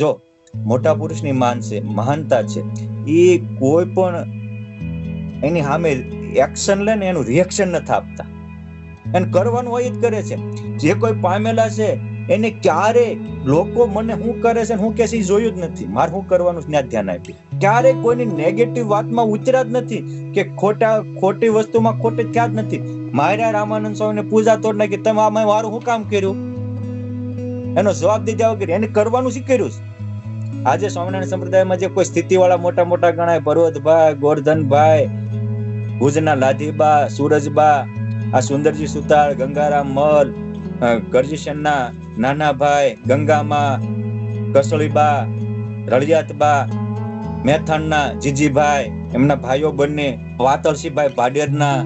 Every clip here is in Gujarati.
જો મોટા પુરુષની માન છે, મહાનતા છે, એ કોઈ પણ એની સામે એક્શન લે ને એનું રિએક્શન નથી આપતા. એને કરવાનું હોય જ કરે છે. જે કોઈ પામેલા છે એને ક્યારે લોકો મને શું કરે છે હું કે છે જોયું જ નથી. મારે શું કરવાનું ત્યાં ધ્યાન આપ્યું. ક્યારે કોઈની નેગેટિવ વાતમાં ઉતર્યા જ નથી કે ખોટી વસ્તુમાં ખોટી થયા જ નથી. માર્યા રામાનંદ સ્વામીને પૂજા તોડ નાખી, તમે આમાં મારું શું કામ કર્યું? એનો જવાબ દીધા વગર એને કરવાનું શીખ્યું. આજે સ્વામિનારાયણ સંપ્રદાયમાં જે કોઈ સ્થિતિવાળા મોટા મોટા ગણાય, પર્વતભાઈ, ગોરધનભાઈ, ભુજના લાધીબા, સુરજબા, આ સુંદરજી સુતાર, ગંગારામ મલ, કરજીશનના નાનાભાઈ, ગંગામાં, કસળીબા, રળિયાતબા, મેથાણના જીજીભાઈ, એમના ભાઈઓ બંને, વાતળસીભાઈ ભાડેરના,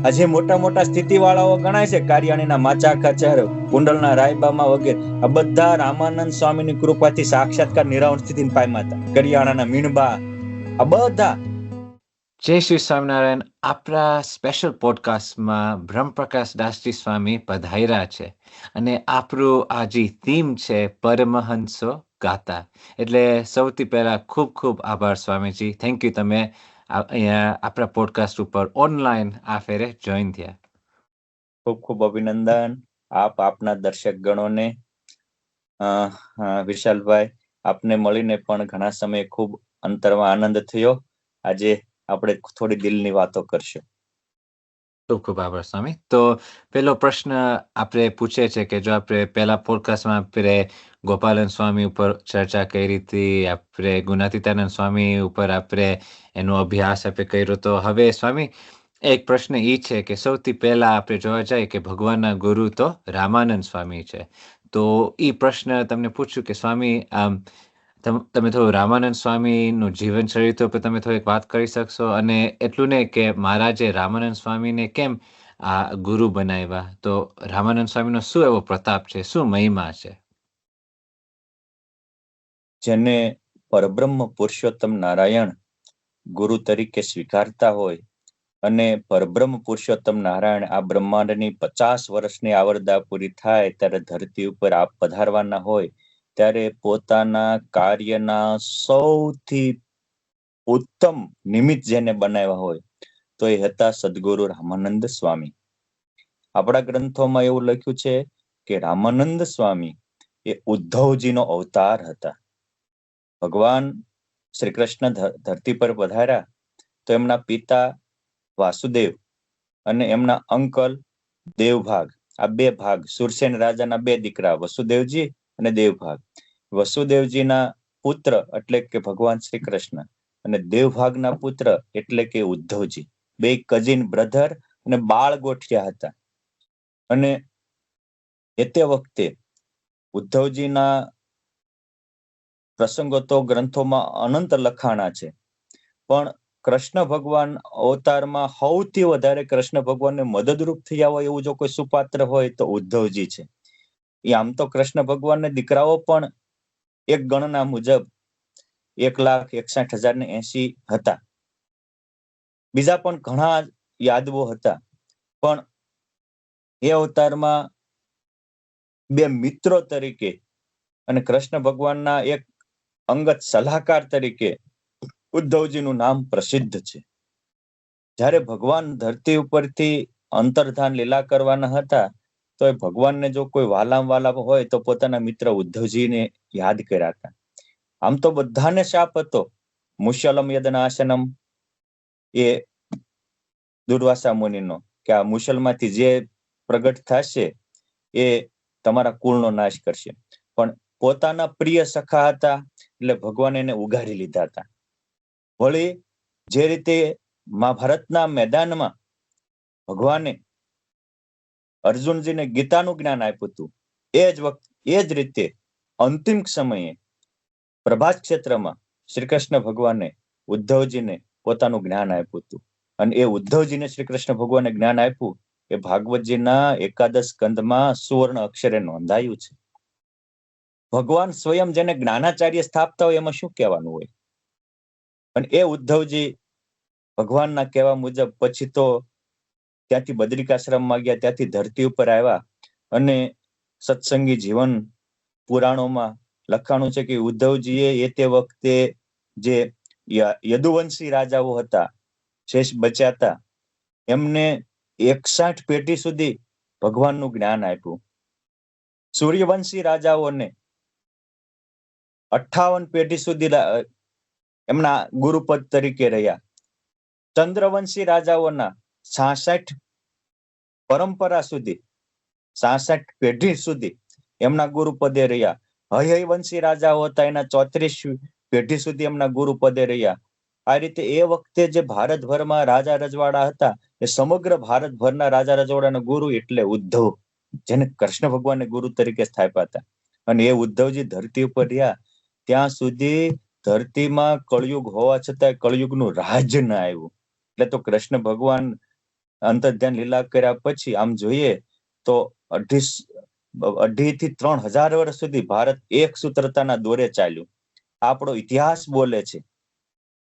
આજે મોટા મોટા સ્થિતિવાળાઓ ગણાય છે, કારિયાણીના માચા ખચર, કુંડલના રાયબામાં વગેરે, આ બધા રામાનંદ સ્વામીની કૃપાથી સાક્ષાત્કાર નિરાવણ સ્થિતિને પામ્યા હતા. કરિયાણાના મીણબા, આ બધા. જય શ્રી સ્વામિનારાયણ. આપણા સ્પેશિયલ પોડકાસ્ટમાં બ્રહ્મપ્રકાશ દાસજી સ્વામી પધાર્યા છે અને આપણું આ જે થીમ છે પરમહંસો ગાતા. એટલે સૌથી પહેલા ખૂબ ખૂબ આભાર સ્વામીજી. થેન્ક યુ, તમે અહીંયા આપણા પોડકાસ્ટ ઉપર ઓનલાઈન આ ફેરે જોઈન થયા. ખૂબ ખૂબ અભિનંદન આપના દર્શક ગણોને. વિશાલભાઈ, આપને મળીને પણ ઘણા સમયે ખૂબ અંતરમાં આનંદ થયો. આજે આપણે થોડી દિલની વાતો કરશું. ખૂબ ખૂબ આભાર સ્વામી. તો પેલો પ્રશ્ન આપણે પૂછે છે કે જો આપણે પહેલા પોડકાસ્ટમાં આપણે ગોપાલન સ્વામી ઉપર ચર્ચા કરી હતી, આપણે ગુણાતીતાનંદ સ્વામી ઉપર આપણે એનો અભ્યાસ આપણે કર્યો. તો હવે સ્વામી એક પ્રશ્ન એ છે કે સૌથી પહેલા આપણે જોવા જઈએ કે ભગવાનના ગુરુ તો રામાનંદ સ્વામી છે. તો એ પ્રશ્ન તમને પૂછ્યું કે સ્વામી તમે થોડું રામાનંદ સ્વામીનું જીવન ચરિત્ર પર તમે થોડીક વાત કરી શકશો? અને એટલું નહીં કે મહારાજે રામાનંદ સ્વામીને કેમ આ ગુરુ બનાવ્યા, તો રામાનંદ સ્વામીનો શું એવો પ્રતાપ છે, શું મહિમા છે? જેને પરબ્રહ્મ પુરુષોત્તમ નારાયણ ગુરુ તરીકે સ્વીકારતા હોય અને પરબ્રહ્મ પુરુષોત્તમ નારાયણ આ બ્રહ્માંડની 50 વર્ષની આવરદા પૂરી થાય ત્યારે ધરતી ઉપર આપ પધારવાના હોય, ત્યારે પોતાના કાર્યના સૌથી ઉત્તમ નિમિત્ત જેને બનાવ્યા હોય તો એ હતા સદગુરુ રામાનંદ સ્વામી. આપણા ગ્રંથોમાં એવું લખ્યું છે કે રામાનંદ સ્વામી એ ઉદ્ધવજીનો અવતાર હતા. ભગવાન શ્રી કૃષ્ણ ધરતી પર પધાર્યા તો એમના પિતા વાસુદેવ અને એમના અંકલ દેવભાગ, આ બે ભાગ, સુરસેન રાજાના બે દીકરા વસુદેવજી અને દેવભાગ. વસુદેવજીના પુત્ર એટલે કે ભગવાન શ્રી કૃષ્ણ અને દેવભાગના પુત્ર એટલે કે ઉદ્ધવજી, બે કઝિન બ્રધર અને બાળ ગોઠિયા હતા. અને તે વખતે ઉદ્ધવજીના પ્રસંગો તો ગ્રંથોમાં અનંત લખાણા છે, પણ કૃષ્ણ ભગવાન અવતારમાં સૌથી વધારે કૃષ્ણ ભગવાનને મદદરૂપ થયા હોય એવું જો કોઈ સુપાત્ર હોય તો ઉદ્ધવજી છે. એ આમ તો કૃષ્ણ ભગવાનને દીકરાઓ પણ એક ગણના મુજબ 1,61,080 હતા. બીજા પણ ઘણા યાદવો હતા, પણ એ અવતારમાં બે મિત્રો તરીકે અને કૃષ્ણ ભગવાનના એક અંગત સલાહકાર તરીકે ઉદ્ધવજીનું નામ પ્રસિદ્ધ છે. જ્યારે ભગવાન ધરતી ઉપરથી અંતર્ધાન લીલા કરવાના હતા તો એ ભગવાનને જો કોઈ વાલા હોય તો પોતાના મિત્ર ઉદ્ધવજીને યાદ કર્યા હતા. આમ તો બધાને શાપ હતો, મુશલમ યદનાશનમ, એ દુર્વાસા મુનિનો, કે આ મુશલમાંથી જે પ્રગટ થશે એ તમારા કુળનો નાશ કરશે. પણ પોતાના પ્રિય સખા હતા એટલે ભગવાન એને ઉગારી લીધા હતા. વળી જે રીતે મહાભારતના મેદાનમાં ભગવાને અર્જુનજીને ગીતાનું જ્ઞાન આપ્યું હતું, એ જ રીતે અંતિમ સમયે પ્રભાસ ક્ષેત્રમાં શ્રી કૃષ્ણ ભગવાને ઉદ્ધવજીને પોતાનું જ્ઞાન આપ્યું હતું. અને એ ઉદ્ધવજીને શ્રી કૃષ્ણ ભગવાને જ્ઞાન આપ્યું એ ભાગવતજીના એકાદશ સ્કંદમાં સુવર્ણ અક્ષરે નોંધાયું છે. ભગવાન સ્વયં જેને જ્ઞાનાચાર્ય સ્થાપતા હોય એમાં શું કહેવાનું હોય. અને એ ઉદ્ધવજી ભગવાનના કહેવા મુજબ પછી તો ત્યાંથી બદ્રિકાશ્રમમાં ગયા, ત્યાંથી ધરતી ઉપર આવ્યા અને સત્સંગી જીવન પુરાણોમાં લખાણું છે કે ઉદ્ધવજીએ એ તે વખતે જે યદુવંશી રાજાઓ હતા, શેષ બચ્યા હતા, એમને 61 પેઢી સુધી ભગવાનનું જ્ઞાન આપ્યું. સૂર્યવંશી રાજાઓને 58 પેઢી સુધી એમના ગુરુપદ તરીકે રહ્યા. ચંદ્રવંશી રાજાઓના 66 પરંપરા સુધી, 66 પેઢી સુધી એમના ગુરુપદે રહ્યા. હયવંશી રાજાઓ હતા, એના 34 પેઢી સુધી એમના ગુરુપદે રહ્યા. આ રીતે એ વખતે જે ભારતભરમાં રાજા રજવાડા હતા, એ સમગ્ર ભારતભરના રાજા રજવાડાના ગુરુ એટલે ઉદ્ધવ, જેને કૃષ્ણ ભગવાનને ગુરુ તરીકે સ્થાપ્યા હતા. અને એ ઉદ્ધવજી ધરતી ઉપર રહ્યા ત્યાં સુધી ધરતીમાં કળયુગ હોવા છતાં કળયુગનું રાજ ના આવ્યું. એટલે તો કૃષ્ણ ભગવાન અંતર્ધ્યાન લીલા કર્યા પછી આમ જોઈએ તો 2.5 થી 3,000 વર્ષ સુધી ભારત એક સૂત્રતાના દોરે ચાલ્યું. આપણો ઇતિહાસ બોલે છે.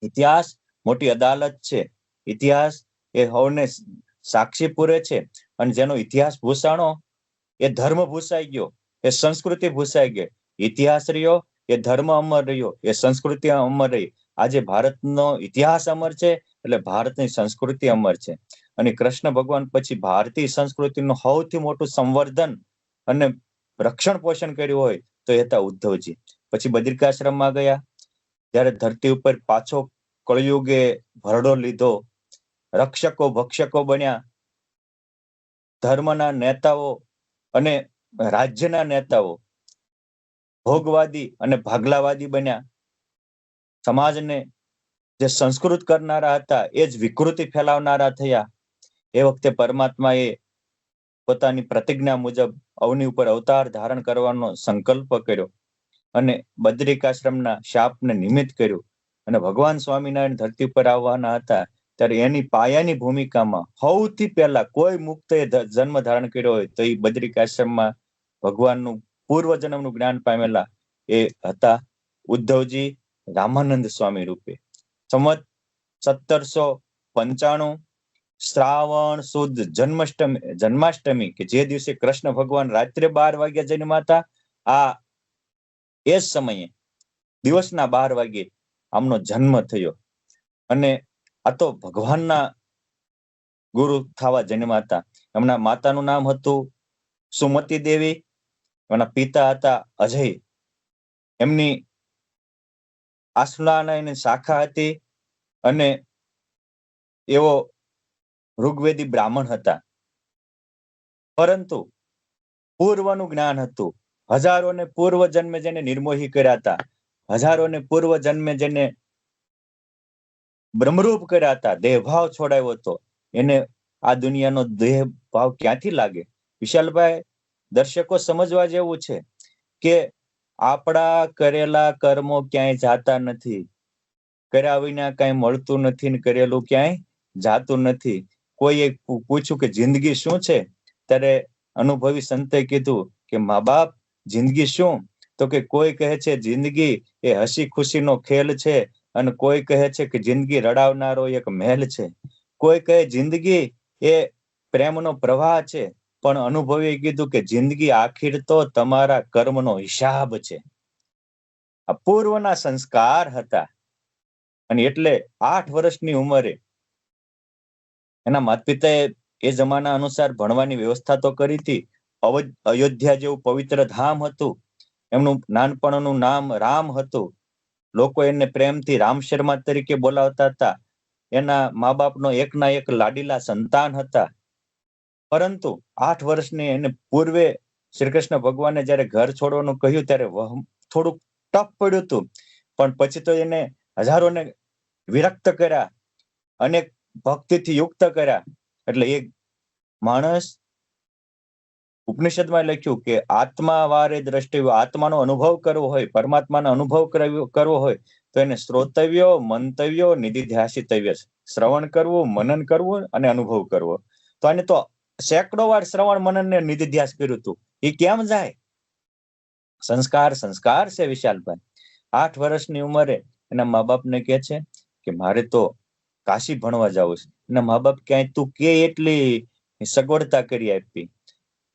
ઇતિહાસ મોટી અદાલત છે. ઇતિહાસ એ હવને સાક્ષી પૂરે છે. અને જેનો ઇતિહાસ ભૂસાણો એ ધર્મ ભૂસાઈ ગયો, એ સંસ્કૃતિ ભૂસાઈ ગઈ. ઇતિહાસ રહ્યો એ ધર્મ અમર રહ્યો, એ સંસ્કૃતિ અમર રહી. આજે ભારતનો ઇતિહાસ અમર છે એટલે ભારતની સંસ્કૃતિ અમર છે. અને કૃષ્ણ ભગવાન પછી ભારતીય સંસ્કૃતિનું સૌથી મોટું સંવર્ધન અને રક્ષણ પોષણ કર્યું હોય તો એ હતા ઉદ્ધવજી. પછી બદ્રિકાશ્રમમાં ગયા, જ્યારે ધરતી ઉપર પાછો કળયુગે ભરડો લીધો, રક્ષકો ભક્ષકો બન્યા, ધર્મના નેતાઓ અને રાજ્યના નેતાઓ ભોગવાદી અને ભાગલાવાદી બન્યા. સમાજને જે સંસ્કૃત કરનારા હતા એ જ વિકૃતિ ફેલાવનારા થયા. એ વખતે પરમાત્માએ પોતાની પ્રતિજ્ઞા મુજબ અવની ઉપર અવતાર ધારણ કરવાનો સંકલ્પ કર્યો અને બદ્રિકાશ્રમના શાપને નિમિત્ત કર્યું. અને ભગવાન સ્વામિનારાયણ ધરતી પર આવવાના હતા ત્યારે એની પાયાની ભૂમિકામાં સૌથી પહેલા કોઈ મુક્તએ જન્મ ધારણ કર્યો હોય તો એ બદ્રિકાશ્રમમાં ભગવાનનું પૂર્વજન્મનું જ્ઞાન પામેલા એ હતા ઉદ્ધવજી રામાનંદ સ્વામી રૂપે. સંવત 1795 શ્રાવણ સુદ જન્માષ્ટમી કે જે દિવસે કૃષ્ણ ભગવાન રાત્રે 12 વાગ્યા જન્મ્યા હતા, આ એ જ સમયે દિવસના 12 વાગે આમનો જન્મ થયો. અને આ તો ભગવાનના ગુરુ થવા જન્મ્યા હતા. એમના માતાનું નામ હતું સુમતી દેવી, એમના પિતા હતા અજય. એમની આસલાની શાખા હતી અને એવો ઋગ્વેદી બ્રાહ્મણ હતા. પરંતુ પૂર્વનું જ્ઞાન હતું. હજારોને પૂર્વ જન્મે જેને નિર્મોહી કર્યા હતા, હજારોને પૂર્વ જન્મે જેને બ્રહ્મરૂપ કર્યા હતા, દેહભાવ છોડાયો હતો, એને આ દુનિયાનો દેહ ભાવ ક્યાંથી લાગે? વિશાલભાઈ, દર્શકો સમજવા જેવું છે કે આપણા કરેલા કર્મો ક્યાંય જાતા નથી. કર્યા વિના કઈ મળતું નથી ને કરેલું ક્યાંય જાતું નથી. કોઈએ પૂછ્યું કે જિંદગી શું છે? ત્યારે અનુભવી સંતે કીધું કે મા બાપ જિંદગી શું? તો કે કોઈ કહે છે જિંદગી એ હસી ખુશીનો ખેલ છે, અને કોઈ કહે છે કે જિંદગી રડાવનારો એક મહેલ છે. કોઈ કહે જિંદગી એ પ્રેમનો પ્રવાહ છે, પણ અનુભવીએ કીધું કે જિંદગી આખીર તો તમારા કર્મનો હિસાબ છે. આ પૂર્વના સંસ્કાર હતા. અને એટલે 8 વર્ષની ઉંમરે એના માતા પિતાએ એ જમાના અનુસાર ભણવાની વ્યવસ્થા તો કરી હતી. અયોધ્યા જેવું પવિત્ર ધામ હતું. એમનું નાનપણનું નામ રામ હતું. લોકો એને પ્રેમથી રામ શર્મા તરીકે બોલાવતા હતા. એના મા બાપનો એકના એક લાડીલા સંતાન હતા. પરંતુ 8 વર્ષની એને પૂર્વે શ્રી કૃષ્ણ ભગવાને જયારે ઘર છોડવાનું કહ્યું ત્યારે થોડુંક ટફ પડ્યું હતું. પણ પછી તો એને હજારોને વિરક્ત કર્યા, અનેક ભક્તિથી યુક્ત કર્યા. એટલે એ માણસ ઉપનિષદમાં લખ્યું કે આત્મા વારે દ્રષ્ટિ, આત્માનો અનુભવ કરવો હોય, પરમાત્માનો અનુભવ કરવો હોય તો એને શ્રોતવ્યો, મંતવ્યો, નિધિધ્યાસિતવ્ય, શ્રવણ કરવું, મનન કરવું અને અનુભવ કરવો. તો આને તો સેંકડો વાર શ્રવણ મનન ને નિધિધ્યાસ કર્યું હતું. એ કેમ જાય? સંસ્કાર છે વિશાલભાઈ. 8 વર્ષની ઉંમરે એના મા બાપને કહે છે કે મારે તો કાશી ભણવા જવું છે. એના મા બાપ ક્યાંય તું કે એટલી સગવડતા કરી આપી.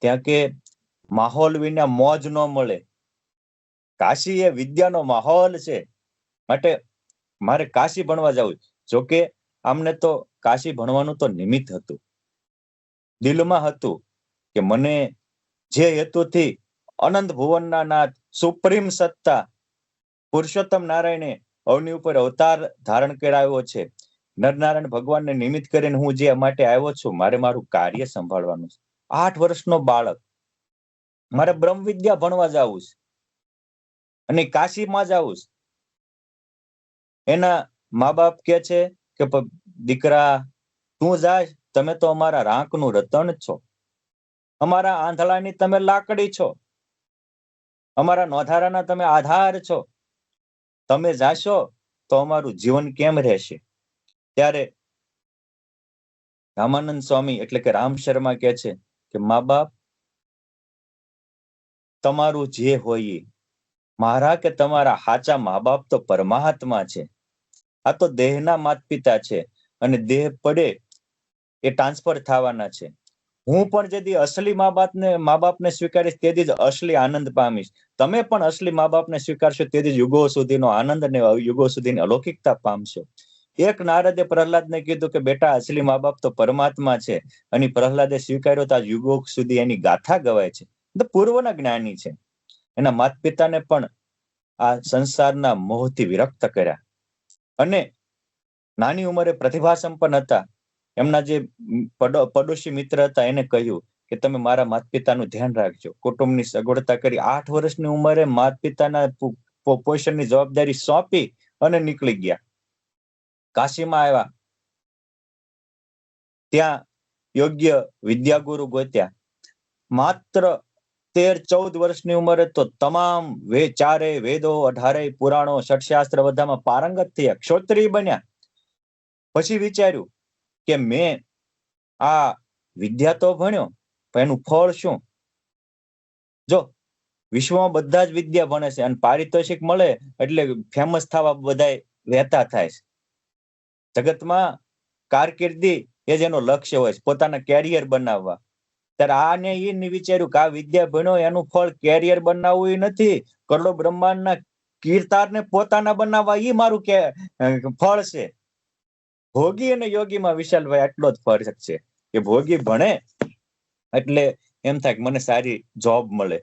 ત્યાં કે માહોલ વિના મોજ ન મળે. કાશી એ વિદ્યાનો માહોલ છે, માટે મારે કાશી ભણવા જવું. જોકે આમને તો કાશી ભણવાનું તો નિમિત્ત હતું, દિલમાં હતું કે મને જે હેતુથી અનંત ભુવનના નાથ સુપ્રીમ સત્તા પુરુષોત્તમ નારાયણે અવની ઉપર અવતાર ધારણ કરાવ્યો છે, નરનારાયણ ભગવાનને નિમિત્ત કરીને હું જે માટે આવ્યો છું, મારે મારું કાર્ય સંભાળવાનું છે. 8 વર્ષનો બાળક, મારે બ્રહ્મ વિદ્યા ભણવા જવું છે અને કાશીમાં જવું છે. એના મા બાપ કે છે કે દીકરા તું જાય, તમે તો અમારા રાંકનું રતન છો, અમારા આંધળાની તમે લાકડી છો, અમારા નોધારાના તમે આધાર છો, તમે જાશો તો અમારું જીવન કેમ રહેશે? ત્યારે રામાનંદ સ્વામી એટલે કે રામ શર્મા કે છે કે મા બાપ તમારું જે હોય, મારા કે તમારા સાચા મા બાપ તો પરમાત્મા છે. આ તો દેહના માત પિતા છે અને દેહ પડે એ ટ્રાન્સફર થવાના છે. હું પણ જેથી અસલી મા બાપને સ્વીકારીશ તેથી જ અસલી આનંદ પામીશ. તમે પણ અસલી મા બાપને સ્વીકારશો તેથી જ યુગો સુધીનો આનંદ અને યુગો સુધીની અલૌકિકતા પામશો. એક નારદે પ્રહલાદને કીધું કે બેટા અસલી મા બાપ તો પરમાત્મા છે, અને પ્રહલાદે સ્વીકાર્યો તો આ યુગો સુધી એની ગાથા ગવાય છે. તો પૂર્વના જ્ઞાની છે. એના માતા પિતાને પણ આ સંસારના મોહથી વિરક્ત કર્યા અને નાની ઉંમરે પ્રતિભા સંપન્ન હતા. એમના જે પડોશી મિત્ર હતા એને કહ્યું કે તમે મારા માતા પિતાનું ધ્યાન રાખજો. કુટુંબની સગવડતા કરી 8 વર્ષની ઉંમરે માતા પિતાના પોષણની જવાબદારી સોંપી અને નીકળી ગયા. કાશીમાં આવ્યા, ત્યાં યોગ્ય વિદ્યાગુરુ ગોત્યા. માત્ર 13-14 વર્ષની ઉંમરે તો તમામ ચારે વેદો, 18 પુરાણો, ષટશાસ્ત્ર બધામાં પારંગત થયા, ક્ષોત્રિય બન્યા. પછી વિચાર્યું કે મેં આ વિદ્યા તો ભણ્યો, પણ એનું ફળ શું? જો વિશ્વમાં બધા જ વિદ્યા ભણે છે અને પારિતોષિક મળે એટલે ફેમસ થવા બધા વહેતા થાય છે. જગતમાં કારકિર્દી એ જેનો લક્ષ્ય હોય છે, પોતાના કેરિયર બનાવવા. ત્યારે આને એ વિચાર્યું કે આ વિદ્યા ભણ્યો એનું ફળ કેરિયર બનાવવું એ નથી, કરોડો બ્રહ્માંડના કીર્તારને પોતાના બનાવવા એ મારું ફળ છે. ભોગી અને યોગીમાં વિશાલભાઈ આટલો જ ફરક છે કે ભોગી ભણે એટલે એમ થાય કે મને સારી જોબ મળે,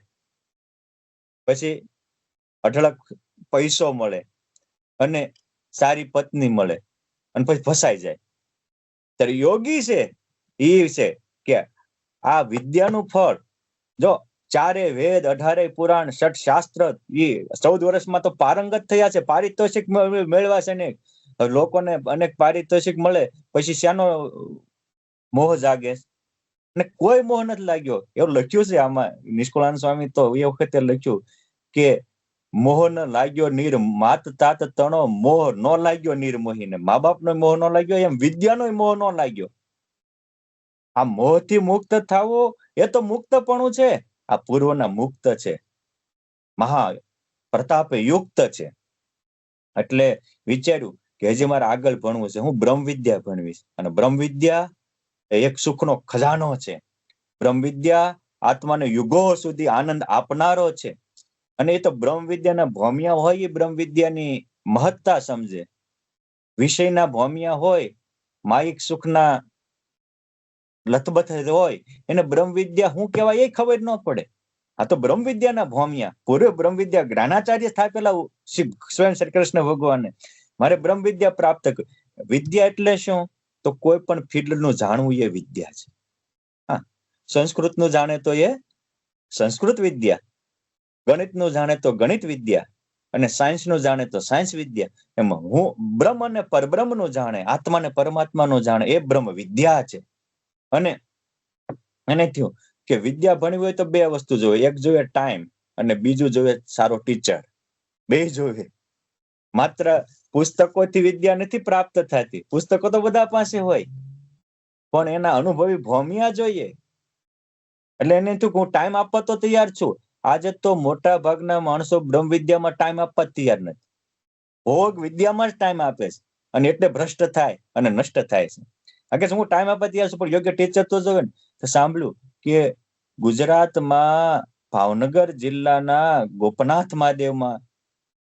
પછી અઢળક પૈસો મળે અને સારી પત્ની મળે અને પછી ફસાઈ જાય. ત્યારે યોગી છે એ છે કે આ વિદ્યાનું ફળ, જો ચારે વેદ, 18 પુરાણ, ષટશાસ્ત્ર, એ 14 વર્ષમાં તો પારંગત થયા છે, પારિતોષિક મેળવા છે ને લોકોને અનેક પારિતોષિક મળે, પછી શાનો મોહ જાગે? અને કોઈ મોહ નથી લાગ્યો. એવું લખ્યું છે આમાં, નિષ્કુળાનંદ સ્વામી તો એ વખતે લખ્યું કે મોહ ન લાગ્યો નીર માત તાત તણો, મોહ ન લાગ્યો નીર મોહીને. મા બાપનો મોહ ન લાગ્યો એમ વિદ્યાનો મોહ ન લાગ્યો. આ મોહથી મુક્ત થવું એ તો મુક્તપણું છે. આ પૂર્વના મુક્ત છે, મહા પ્રતાપે યુક્ત છે. એટલે વિચાર્યું કે હજી મારે આગળ ભણવું છે, હું બ્રહ્મ વિદ્યા ભણવીશ. અને બ્રહ્મ વિદ્યા એક સુખનો ખજાનો છે. બ્રહ્મ વિદ્યા આત્માને યુગો સુધી આનંદ આપનારો છે. અને એ તો બ્રહ્મ વિદ્યાના ભોમિયા હોય એ બ્રહ્મ વિદ્યાની મહત્તા સમજે. વિષયના ભોમિયા હોય, માયિક સુખના લથબથ હોય, એને બ્રહ્મ વિદ્યા શું કહેવાય એ ખબર ન પડે. આ તો બ્રહ્મ વિદ્યાના ભોમિયા. પૂર્વ બ્રહ્મ વિદ્યા જ્ઞાનાચાર્ય સ્થાપેલા સ્વયં શ્રી કૃષ્ણ ભગવાને મારે બ્રહ્મ વિદ્યા પ્રાપ્ત કરી. વિદ્યા એટલે શું? તો કોઈ પણ ફિલ્ડનું જાણવું એ વિદ્યા છે. હા, સંસ્કૃતનું જાણે તો એ સંસ્કૃત વિદ્યા, ગણિતનું જાણે તો ગણિત વિદ્યા, અને સાયન્સનું જાણે તો સાયન્સ વિદ્યા. એમાં હું બ્રહ્મ અને પરબ્રહ્મનું જાણે, આત્મા ને પરમાત્માનું જાણે, એ બ્રહ્મ વિદ્યા છે. અને એને થયું કે વિદ્યા ભણવી હોય તો બે વસ્તુ જોઈએ, એક જોઈએ ટાઈમ અને બીજું જોઈએ સારો ટીચર. બે જોઈએ. માત્ર પુસ્તકોથી વિદ્યા નથી પ્રાપ્ત થતી, પુસ્તકો તો બધા પાસે હોય, પણ એના અનુભવી ભોમિયા જોઈએ. એટલે એને થયું કે હું ટાઈમ આપવા તો તૈયાર છું. આજે તો મોટા ભાગના માણસો બ્રહ્મ વિદ્યામાં ટાઈમ આપવા તૈયાર નથી, ભોગ વિદ્યામાં જ ટાઈમ આપે છે, અને એટલે ભ્રષ્ટ થાય અને નષ્ટ થાય છે. આગળ હું ટાઈમ આપવા તૈયાર છું, પણ યોગ્ય ટીચર તો જોવે ને. તો સાંભળ્યું કે ગુજરાતમાં ભાવનગર જિલ્લાના ગોપનાથ મહાદેવમાં,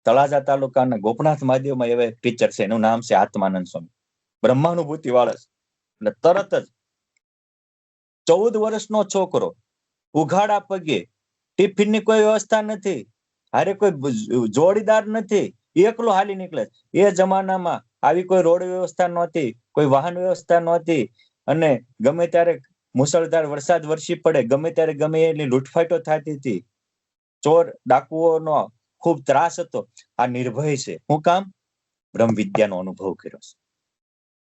તળાજા તાલુકાના ગોપનાથ મહાદેવમાં એવા ટીચર છે, એનું નામ છે આત્માનંદ સ્વામી, બ્રહ્માનુભૂતિ વાળા. અને તરત જ 14 વર્ષનો છોકરો ઉઘાડા પગે, ટિફિનની કોઈ વ્યવસ્થા નથી, હારે કોઈ જોડીદાર નથી, એકલો હાલી નીકળે. એ જમાનામાં આવી કોઈ રોડ વ્યવસ્થા નહોતી, કોઈ વાહન વ્યવસ્થા નહોતી, અને ગમે ત્યારે મુસળધાર વરસાદ વરસી પડે, ગમે ત્યારે ગમે એટલી લૂંટફાટો થતી હતી, ચોર ડાકુઓનો ખૂબ ત્રાસ હતો. આ નિર્ભય છે. શું કામ? બ્રહ્મ વિદ્યાનો અનુભવ કર્યો છે.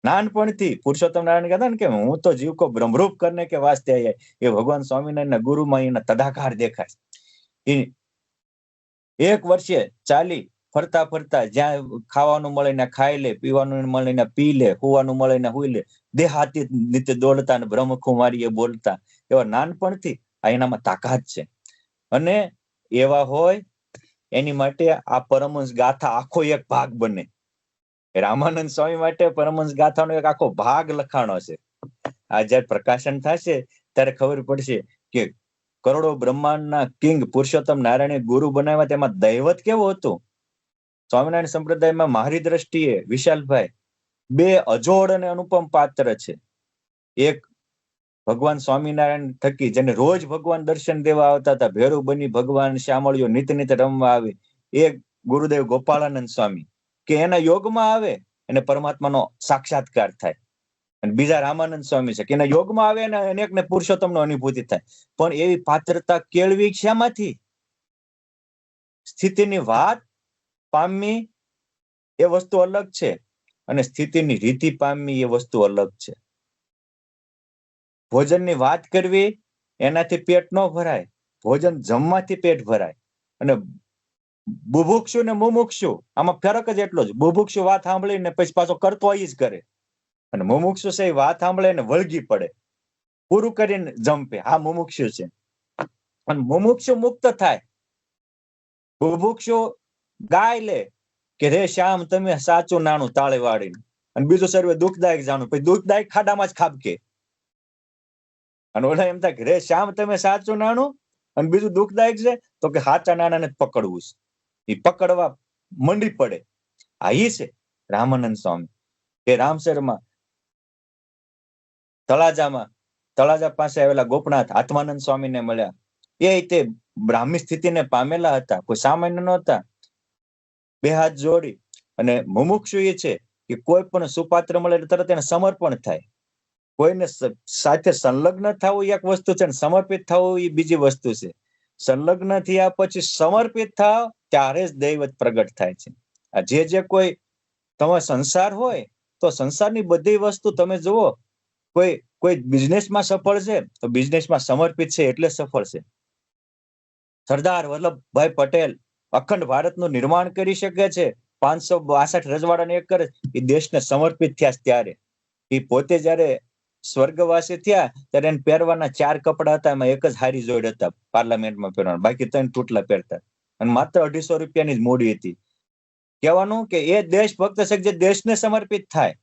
નાનપણથી પુરુષોત્તમ નારાયણ કહેતા ને કે હું તો જીવ કો બ્રહ્મરૂપ કરને કે વાસ્તે આયા, એ ભગવાન સ્વામિનારાયણના ગુરુમાં એના તદાકાર દેખાય. એક વર્ષે ચાલી ફરતા ફરતા જ્યાં ખાવાનું મળે ને ખાઈ લે, પીવાનું મળે ને પી લે, હુવાનું મળે ને હુઈ લે, દેહાતી નીચે દોડતા ને બ્રહ્મખુમારીએ બોલતા, એવા નાનપણથી આ એનામાં તાકાત છે. અને એવા હોય એની માટે આ પરમહંસ ગાથા આખો એક ભાગ બને. રામાનંદ સ્વામી માટે પરમહંસ ગાથાનો એક આખો ભાગ લખાણો છે. આ જયારે પ્રકાશન થશે ત્યારે ખબર પડશે કે કરોડો બ્રહ્માંડના કિંગ પુરુષોત્તમ નારાયણે ગુરુ બનાવ્યા, તેમાં દૈવત કેવું હતું. સ્વામિનારાયણ સંપ્રદાયમાં મારી દ્રષ્ટિએ વિશાલભાઈ 2 અજોડ અને અનુપમ પાત્ર છે. એક ભગવાન સ્વામિનારાયણ થકી જેને રોજ ભગવાન દર્શન દેવા આવતા હતા, ભેરું બની ભગવાન શ્યામળિયો નિત નિત રમવા આવે, એ ગુરુદેવ ગોપાળાનંદ સ્વામી, કે એના યોગમાં આવે અને પરમાત્માનો સાક્ષાત્કાર થાય. અને બીજા રામાનંદ સ્વામી છે કે એના યોગમાં આવે અને અનેકને પુરુષોત્તમનો અનુભૂતિ થાય. પણ એવી પાત્રતા કેળવી શામાંથી? સ્થિતિની વાત પામવી એ વસ્તુ અલગ છે, અને સ્થિતિની રીતિ પામવી એ વસ્તુ અલગ છે. ભોજનની વાત કરવી એનાથી પેટ ન ભરાય, ભોજન જમવાથી પેટ ભરાય. અને બુભુક્ષુ ને મુમુક્ષુ આમાં ફરક જ એટલો જ. બુભુક્ષુ વાત સાંભળીને પછી પાછો કરતો જ કરે, અને મુમુક્ષુ છે એ વાત સાંભળે ને વળગી પડે, પૂરું કરીને જંપે. આ મુમુક્ષુ છે. અને મુમુક્ષુ મુક્ત થાય. બુભુક્ષુ ગાય લે કે રે શ્યામ તમે સાચું નાણું તાળે વાળીને, અને બીજું સર્વે દુઃખદાયક જાણું, પછી દુઃખદાયક ખાડામાં જ ખાબકે. અને ઓલા એમ થાય કે રે શ્યામ તમે સાચું નાણું, અને બીજું દુઃખદાયક છે તો કે સાચા નાણાને જ પકડવું છે. એ પકડવા મંડી પડે. આ ઈ છે રામાનંદ સ્વામી. એ રામસરમાં તળાજા પાસે આવેલા ગોપનાથ આત્માનંદ સ્વામીને મળ્યા. એ તે બ્રાહ્મી સ્થિતિને પામેલા હતા, કોઈ સામાન્ય નહોતા. 2 હાથ જોડી અને મુમુક્ષુ એ છે કે કોઈ પણ સુપાત્ર મળે તરત એને સમર્પણ થાય. કોઈને સાથે સંલગ્ન થવું એક વસ્તુ છે, સમર્પિત થવું એ બીજી વસ્તુ છે. સંલગ્ન થયા પછી સમર્પિત થાવ ત્યારે જ દૈવત પ્રગટ થાય છે. આ જે કોઈ તમારો સંસાર હોય તો સંસારની બધી વસ્તુ તમે જુઓ, કોઈ બિઝનેસમાં સફળ છે તો બિઝનેસમાં સમર્પિત છે એટલે સફળ છે. સરદાર વલ્લભભાઈ પટેલ અખંડ ભારતનું નિર્માણ કરી શકે છે, 562 રજવાડાને એક કરે, એ દેશને સમર્પિત થયા ત્યારે. એ પોતે જયારે સ્વર્ગવાસી થયા ત્યારે એને પહેરવાના 4 કપડા હતા, એમાં એક જ હારી જોડ હતા પાર્લામેન્ટમાં પહેરવાના, બાકી 3 તૂટલા પહેરતા, અને માત્ર 250 રૂપિયાની જ મૂડી હતી. કહેવાનું કે એ દેશભક્ત છે જે દેશને સમર્પિત થાય,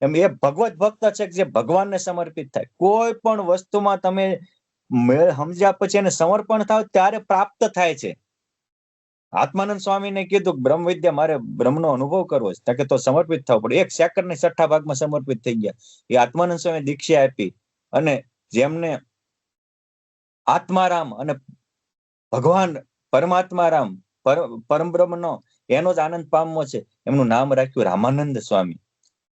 એમ એ ભગવત ભક્ત છે જે ભગવાનને સમર્પિત થાય. કોઈ પણ વસ્તુમાં તમે સમજ્યા પછી એને સમર્પણ થાવ ત્યારે પ્રાપ્ત થાય છે. આત્માનંદ સ્વામીને કીધું બ્રહ્મ વિદ્યા મારે બ્રહ્મનો અનુભવ કરવો છે, કે તો સમર્પિત થવું પડે. 1 સેકન્ડની 6ઠા ભાગમાં સમર્પિત થઈ ગયા. એ આત્માનંદ સ્વામી દીક્ષા આપી, અને જેમને આત્મારામ અને ભગવાન પરમાત્મારામ પરમબ્રહ્મનો એનો જ આનંદ પામવો છે, એમનું નામ રાખ્યું રામાનંદ સ્વામી.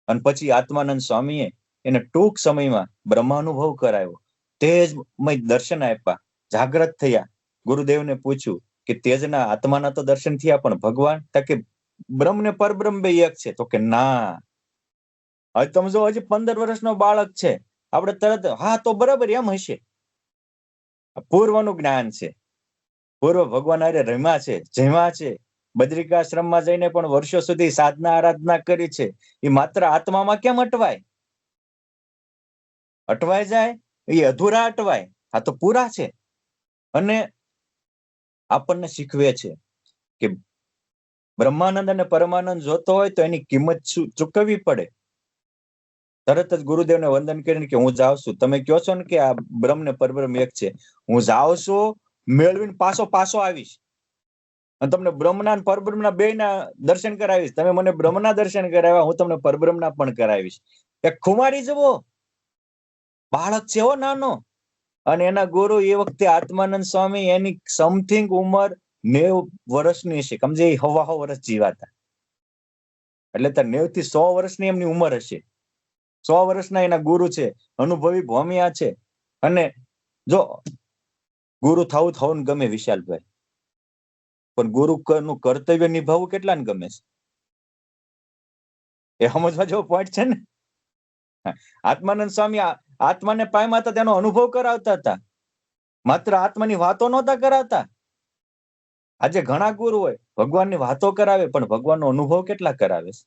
અને પછી આત્માનંદ સ્વામીએ એને ટૂંક સમયમાં બ્રહ્માનુભવ કરાયો, તેજમય દર્શન આપ્યા, જાગૃત થયા. ગુરુદેવને પૂછ્યું કે તેજના આત્માના તો દર્શન થયા, પણ ભગવાન? કે બ્રહ્મ ને પરબ્રહ્મ બે એક છે. તો કે ના, હવે તમે જો હજી 15 વર્ષનો બાળક છે, આપણે તરત હા તો બરાબર એમ હશે. પૂર્વનું જ્ઞાન છે. પૂર્વ ભગવાન હારે રમ્યા છે, જેમાં છે, બદ્રિકાશ્રમમાં જઈને પણ વર્ષો સુધી સાધના આરાધના કરી છે. એ માત્ર આત્મામાં કેમ અટવાય જાય? એ અધૂરા અટવાય. આ તો પૂરા છે. અને આપણને શીખવે છે કે બ્રહ્માનંદ અને પરમાનંદ જોતો હોય તો એની કિંમત ચૂકવવી પડે. તરત જ ગુરુદેવને વંદન કરીને કે હું જાઉં છું, તમે કહો છો ને કે આ બ્રહ્મ ને પરબ્રહ્મ એક છે, હું જાઉં છું, મેળવીને પાછો આવીશ અને તમને બ્રહ્મના અને પરબ્રહ્મના બેયના દર્શન કરાવીશ. તમે મને બ્રહ્મના દર્શન કરાવ્યા, હું તમને પરબ્રહ્મના પણ કરાવીશ. એક ખુમારી જવો બાળક છે હો નાનો, અને એના ગુરુ એ વખતે આત્માનંદ સ્વામી, એની સમથિંગ ઉંમર 90 વર્ષની હશે, સમજે 100 વર્ષ જીવાતા, એટલે 90 થી 100 વર્ષની એમની ઉંમર હશે. 100 વર્ષના એના ગુરુ છે, અનુભવી ભોમિયા છે. અને જો ગુરુ થવું ને ગમે વિશાલભાઈ, પણ ગુરુ નું કર્તવ્ય નિભાવવું કેટલાને ગમે છે એ સમજવા જેવો પોઈન્ટ છે ને. આત્માનંદ સ્વામી આત્માને પામ્યા હતા, તેનો અનુભવ કરાવતા હતા, માત્ર આત્માની વાતો નહોતા કરાવતા. આજે ઘણા ગુરુ હોય ભગવાનની વાતો કરાવે, પણ ભગવાનનો અનુભવ કેટલા કરાવે છે?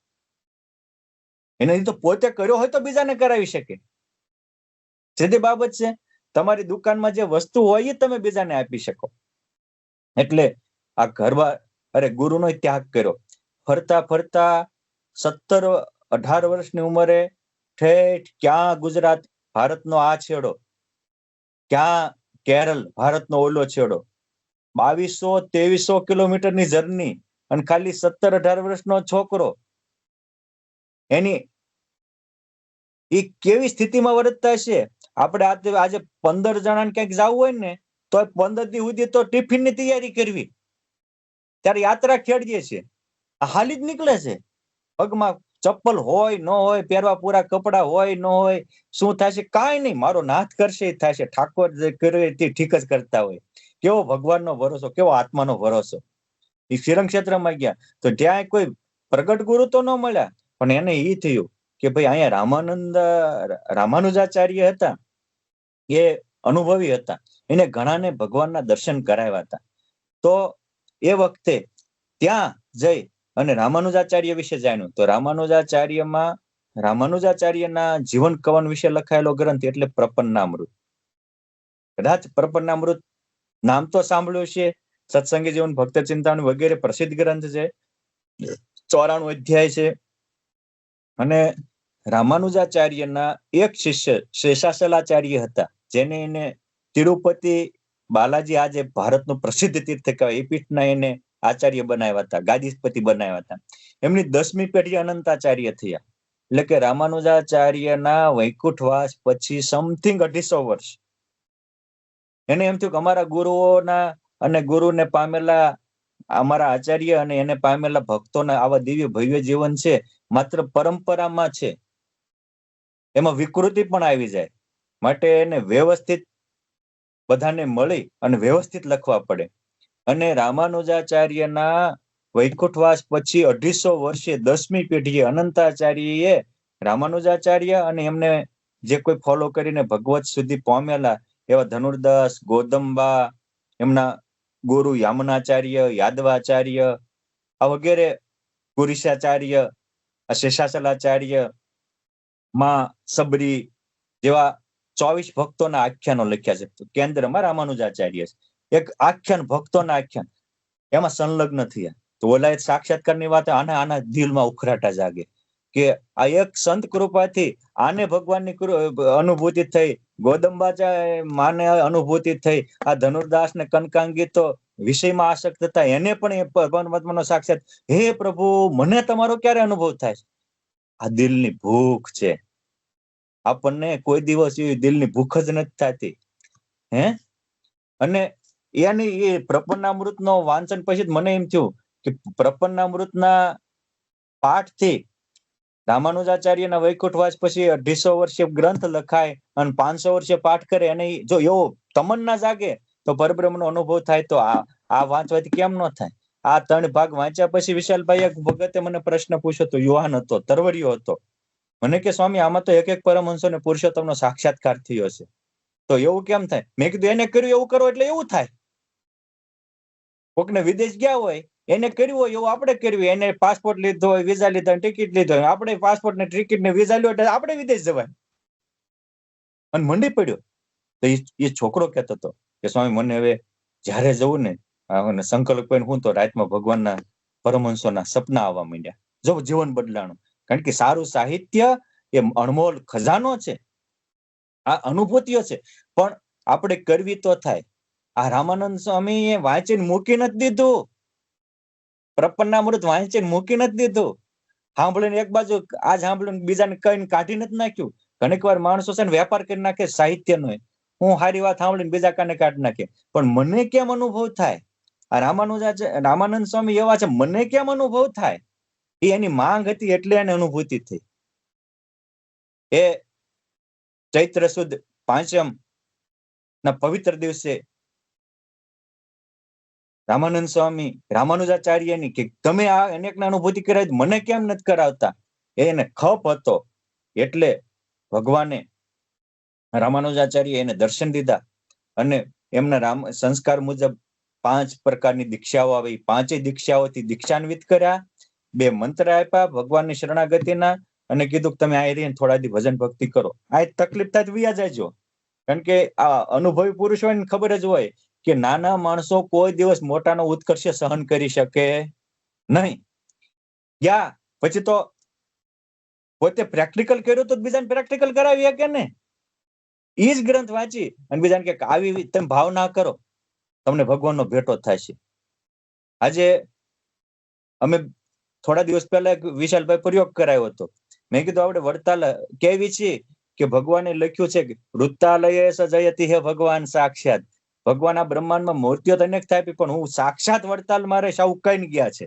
એને તો પોતે કર્યો હોય તો બીજાને કરાવી શકે. સીધી બાબત છે. તમારી દુકાનમાં જે વસ્તુ હોય એ તમે બીજાને આપી શકો. એટલે આ ગુરુનો ત્યાગ કર્યો. ફરતા ફરતા 17-18 વર્ષની ઉંમરે ઠેઠ ક્યાં ગુજરાત ભારતનો આ છેડો, ક્યાં કેરળ ભારતનો ઓલો છેડો, 2200-2300 કિલોમીટરની જર્ની, અને ખાલી 17-18 વર્ષનો છોકરો, એની એ કેવી સ્થિતિમાં વર્તતા હશે? આપણે આજે 15 જણાને ક્યાંક જવું હોય ને તો 15 દી સુધી તો ટિફિનની તૈયારી કરવી, ત્યારે યાત્રા ખેડીએ છીએ, હાલી જ નીકળે છે. પગમાં ચપ્પલ હોય ન હોય, પહેરવા પૂરા કપડા હોય ન હોય, શું થશે કાંઈ નહીં, મારો નાથ કરશે એ થશે, ઠાકોર જે કરે તે ઠીક જ કરતા હોય. કેવો ભગવાનનો ભરોસો, કેવો આત્માનો ભરોસો. એ શ્રીરંગ ક્ષેત્રમાં ગયા તો ત્યાં કોઈ પ્રગટ ગુરુ તો ન મળ્યા, પણ એને એ થયું કે ભાઈ અહીંયા રામાનુજાચાર્ય હતા, એ અનુભવી હતા, એને ઘણાને ભગવાનના દર્શન કરાવ્યા હતા. તો એ વખતે ત્યાં જઈ અને રામાનુજાચાર્ય વિશે જાણ્યું. તો રામાનુજાચાર્યના જીવન કવન વિશે લખાયેલો ગ્રંથ એટલે પ્રપન્નામૃત. કદાચ પ્રપન્નામૃત નામ તો સાંભળ્યું છે, સત્સંગી જીવન, ભક્ત ચિંતામણી વગેરે પ્રસિદ્ધ ગ્રંથ છે, 94 અધ્યાય છે. અને રામાનુજાચાર્યના એક શિષ્ય શેષાચલાચાર્ય હતા, જેને એને તિરુપતિ બાલાજી, આજે ભારતનું પ્રસિદ્ધ તીર્થ કહેવાય, એ પીઠના એને આચાર્ય બનાવ્યા હતા, ગાદીપતિ બનાવ્યા હતા. એમની 10મી પેઢી અનંતાચાર્ય થયા. એટલે કે રામાનુજાચાર્યના વૈકુંઠવાસ પછી સમથિંગ 250 વર્ષ એને એમ થયું કે અમારા ગુરુઓના અને ગુરુને પામેલા અમારા આચાર્ય અને એને પામેલા ભક્તોના આવા દિવ્ય ભવ્ય જીવન છે, માત્ર પરંપરામાં છે, એમાં વિકૃતિ પણ આવી જાય, માટે એને વ્યવસ્થિત બધાને મળી અને વ્યવસ્થિત લખવા પડે. અને રામાનુજાચાર્યના વૈકુંઠવાસ પછી 250 વર્ષે 10મી પેઢીએ અનંતાચાર્યએ રામાનુજાચાર્ય અને એમને જે કોઈ ફોલો કરીને ભગવત સુધી પહોંચેલા એવા ધનુર્દાસ, ગોદંબા, એમના ગુરુ યામનાચાર્ય, યાદવાચાર્ય, આ વગેરે પુરીશાચાર્ય, શેષાચલાચાર્ય, માં સબરી જેવા 24 ભક્તોના આખ્યાનો લખ્યા છે. કેન્દ્રમાં રામાનુજાચાર્ય છે. એક આખ્યાન, ભક્તોના આખ્યાન, એમાં સંલગ્ન થયા. તો ઓલા સાક્ષાત્કારની વાત, આના દિલમાં ઉખરાટા જાગે કે આ એક સંત કૃપાથી આને ભગવાનની અનુભૂતિ થઈ, ગોદંબા માને અનુભૂતિ થઈ, આ ધનુર્દાસ ને કનકાંગી તો વિષયમાં આસક્ત હતા, એને પણ પરમાત્માનો સાક્ષાત. હે પ્રભુ, મને તમારો ક્યારે અનુભવ થાય? આ દિલની ભૂખ છે. આપણને કોઈ દિવસ એ દિલની ભૂખ જ નથી થતી. અને એની એ પ્રપન્નામૃતનો વાંચન પછી મને એમ થયું કે પ્રપન્નામૃતના પાઠથી રામાનુજાચાર્યના વૈકુંઠવાસ પછી 250 વર્ષે ગ્રંથ લખાય અને 500 વર્ષે પાઠ કરે, અને જો એવો તમન્ના જાગે તો પરબ્રહ્મનો અનુભવ થાય. તો આ વાંચવાથી કેમ ન થાય? આ 3 ભાગ વાંચ્યા પછી વિશાલભાઈ એક ભગતે મને પ્રશ્ન પૂછ્યો, તો યુવાન હતો, તરવરિયો હતો, મને કે સ્વામી, આમાં તો એક પરમહંસો ને પુરુષોત્તમનો સાક્ષાત્કાર થયો છે, તો એવું કેમ થાય? મેં કીધું એને કર્યું એવું કરો એટલે એવું થાય. કોકને વિદેશ ગયા હોય, એને કર્યું હોય એવું આપણે કર્યું, એને પાસપોર્ટ લીધો હોય, વિઝા લીધા, ટિકિટ લીધો હોય, આપણે પાસપોર્ટ ને ટિકિટ ને વિઝા લ્યો એટલે આપણે વિદેશ જવાય. અને મંડી પડ્યો. તો એ છોકરો કહેતો હતો કે સ્વામી, મને હવે જ્યારે જવું ને સંકલ્પ કરીને હું તો રાતમાં ભગવાનના પરમહંસોના સપના આવવા માંડ્યા. જો જીવન બદલાણું. કારણ કે સારું સાહિત્ય એ અણમોલ ખજાનો છે, આ અનુભૂતિઓ છે, પણ આપણે કરવી તો થાય. આ રામાનંદ સ્વામી વાંચીને મૂકી નથી દીધું, પ્રપન્નામૃત વાંચીને મૂકી નથી દીધું. સાંભળીને એક બાજુ આજ સાંભળીને બીજાને કહીને કાઢી નથી નાખ્યું. ઘણીક વાર માણસો છે ને વેપાર કરી નાખે સાહિત્યનો, હું સારી વાત સાંભળીને બીજા કાને કાઢી નાખે. પણ મને કેમ અનુભવ થાય? આ રામાનંદ સ્વામી એવા છે, મને કેમ અનુભવ થાય? એ એની માંગ હતી એટલે એને અનુભૂતિ થઈ. એ ચૈત્ર સુદ 5મ ના પવિત્ર દિવસે રામાનંદ સ્વામી રામાનુજાચાર્યની કે તમે આ અનેકને અનુભૂતિ કરાવી, મને કેમ નથી કરાવતા? એને ખપ હતો એટલે ભગવાને રામાનુજાચાર્ય એને દર્શન દીધા અને એમના સંસ્કાર મુજબ 5 પ્રકારની દીક્ષાઓ આવે. 5 દીક્ષાઓથી દીક્ષાન્વિત કર્યા, 2 મંત્ર આપ્યા ભગવાનની શરણાગતિના અને કીધું કે તમે આ રહીને થોડા દી ભજન ભક્તિ કરો. આ તકલીફ થાય વ્યા જાયજો, કારણ કે આ અનુભવી પુરુષ હોય ને ખબર જ હોય કે નાના માણસો કોઈ દિવસ મોટાનો ઉત્કર્ષ સહન કરી શકે નહીં. યા પછી તો પોતે પ્રેક્ટિકલ કર્યું તો બીજાને પ્રેક્ટિકલ કરાવી શકે ને. એ જ ગ્રંથ વાંચી અને બીજાને કે આવી તમે ભાવના કરો, તમને ભગવાનનો ભેટો થાય છે. આજે અમે થોડા દિવસ પહેલા એક વિશાલભાઈ પ્રયોગ કરાયો હતો. મેં કીધું આપણે વડતાલ કેવી છીએ કે ભગવાને લખ્યું છે કે વૃત્તાલય સજયતી હે ભગવાન સાક્ષાત. ભગવાન આ બ્રહ્માંડમાં મૂર્તિઓ તો અનેક થાય પણ હું સાક્ષાત વડતાલ મારે સાવ કઈ ગયા છે.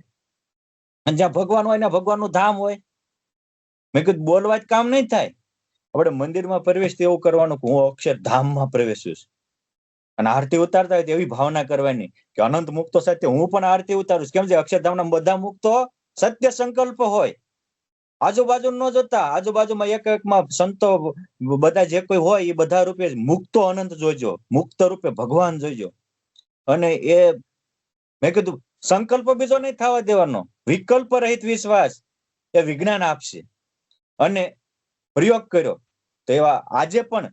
અને જ્યાં ભગવાન હોય ને ભગવાનનું ધામ હોય. મેં કીધું બોલવા જ કામ નહીં થાય. આપણે મંદિરમાં પ્રવેશથી એવું કરવાનું કે હું અક્ષરધામમાં પ્રવેશું છું. અને આરતી ઉતારતા હોય એવી ભાવના કરવાની કે અનંત મુક્તો સત્ય હું પણ આરતી ઉતારું છું. કેમ છે અક્ષરધામના બધા મુક્તો સત્ય સંકલ્પ હોય. આજુબાજુ ન જોતા, આજુબાજુમાં એક એકમાં સંતો બધા જે કોઈ હોય એ બધા રૂપે મુક્તો અનંત જોઈજો, મુક્ત રૂપે ભગવાન જોઈજો. અને એ મેં કીધું સંકલ્પ બીજો નહીં થવા દેવાનો, વિકલ્પ રહિત વિશ્વાસ એ વિજ્ઞાન આપશે. અને પ્રયોગ કર્યો તો એવા આજે પણ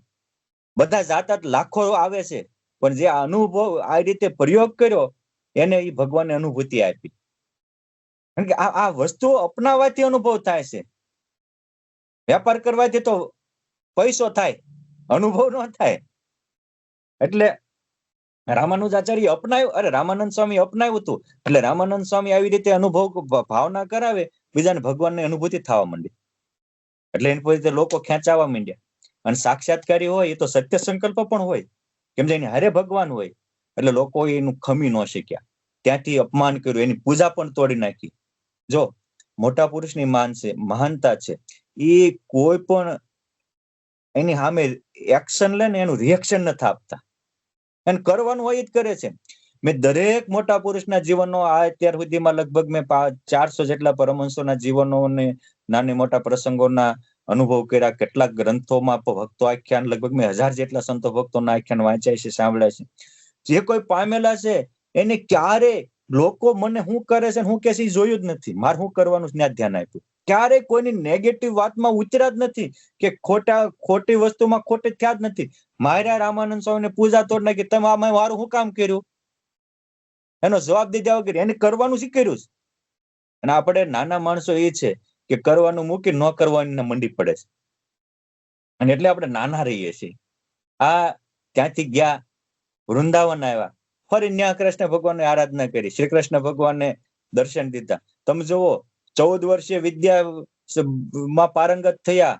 બધા જાતા લાખો આવે છે, પણ જે અનુભવ આ રીતે પ્રયોગ કર્યો એને એ ભગવાનને અનુભૂતિ આપી. કારણ કે આ વસ્તુ અપનાવવાથી અનુભવ થાય છે. વેપાર કરવાથી તો પૈસો થાય, અનુભવ ન થાય. એટલે રામાનુજાચાર્ય અપનાવ્યું, અરે રામાનંદ સ્વામી અપનાવ્યું હતું. એટલે રામાનંદ સ્વામી આવી રીતે અનુભવ ભાવના કરાવે, બીજાને ભગવાનની અનુભૂતિ થવા માંડી. એટલે એની રીતે લોકો ખેંચાવા માંડ્યા. અને સાક્ષાત્કારી હોય એ તો સત્ય સંકલ્પ પણ હોય, કેમ કે એની હારે ભગવાન હોય. એટલે લોકો એનું ખમી ન શક્યા, ત્યાંથી અપમાન કર્યું, એની પૂજા પણ તોડી નાખી. જો મોટા પુરુષની માન છે, મહાનતા છે, એ કોઈ પણ એની સામે એક્શન લે ને એનું રિએક્શન નથી આપતા. એને કરવાનું હોય જ કરે છે. મેં દરેક મોટા પુરુષના જીવનનો આ અત્યાર સુધીમાં લગભગ મેં 400 જેટલા પરમહંસોના જીવનો અને નાની મોટા પ્રસંગોના અનુભવ કર્યા. કેટલાક ગ્રંથોમાં ભક્તો આખ્યાન, લગભગ મેં 1000 જેટલા સંતો ભક્તોના આખ્યાન વાંચ્યા છે, સાંભળ્યા છે. જે કોઈ પામેલા છે એને ક્યારે લોકો મને શું કરે છે શું કે છે જોયું જ નથી. મારે શું કરવાનું ત્યાં ધ્યાન આપ્યું. ક્યારેય કોઈની નેગેટિવ વાતમાં ઉતર્યા જ નથી કે ખોટી વસ્તુમાં ખોટી થયા જ નથી. માર્યા રામાનંદ સ્વામીને પૂજા તોડ નાખી, તમે આમાં મારું શું કામ કર્યું? એનો જવાબ દીધા વગર એને કરવાનું શીખ્યું. અને આપણે નાના માણસો એ છે કે કરવાનું મૂકી ન કરવાની મંડી પડે છે. અને એટલે આપણે નાના રહીએ છીએ. આ ત્યાંથી ગયા, વૃંદાવન આવ્યા, ફરી ન્યા કૃષ્ણ ભગવાનની આરાધના કરી, શ્રી કૃષ્ણ ભગવાનને દર્શન દીધા. તમે જુઓ 14 વર્ષે વિદ્યામાં પારંગત થયા,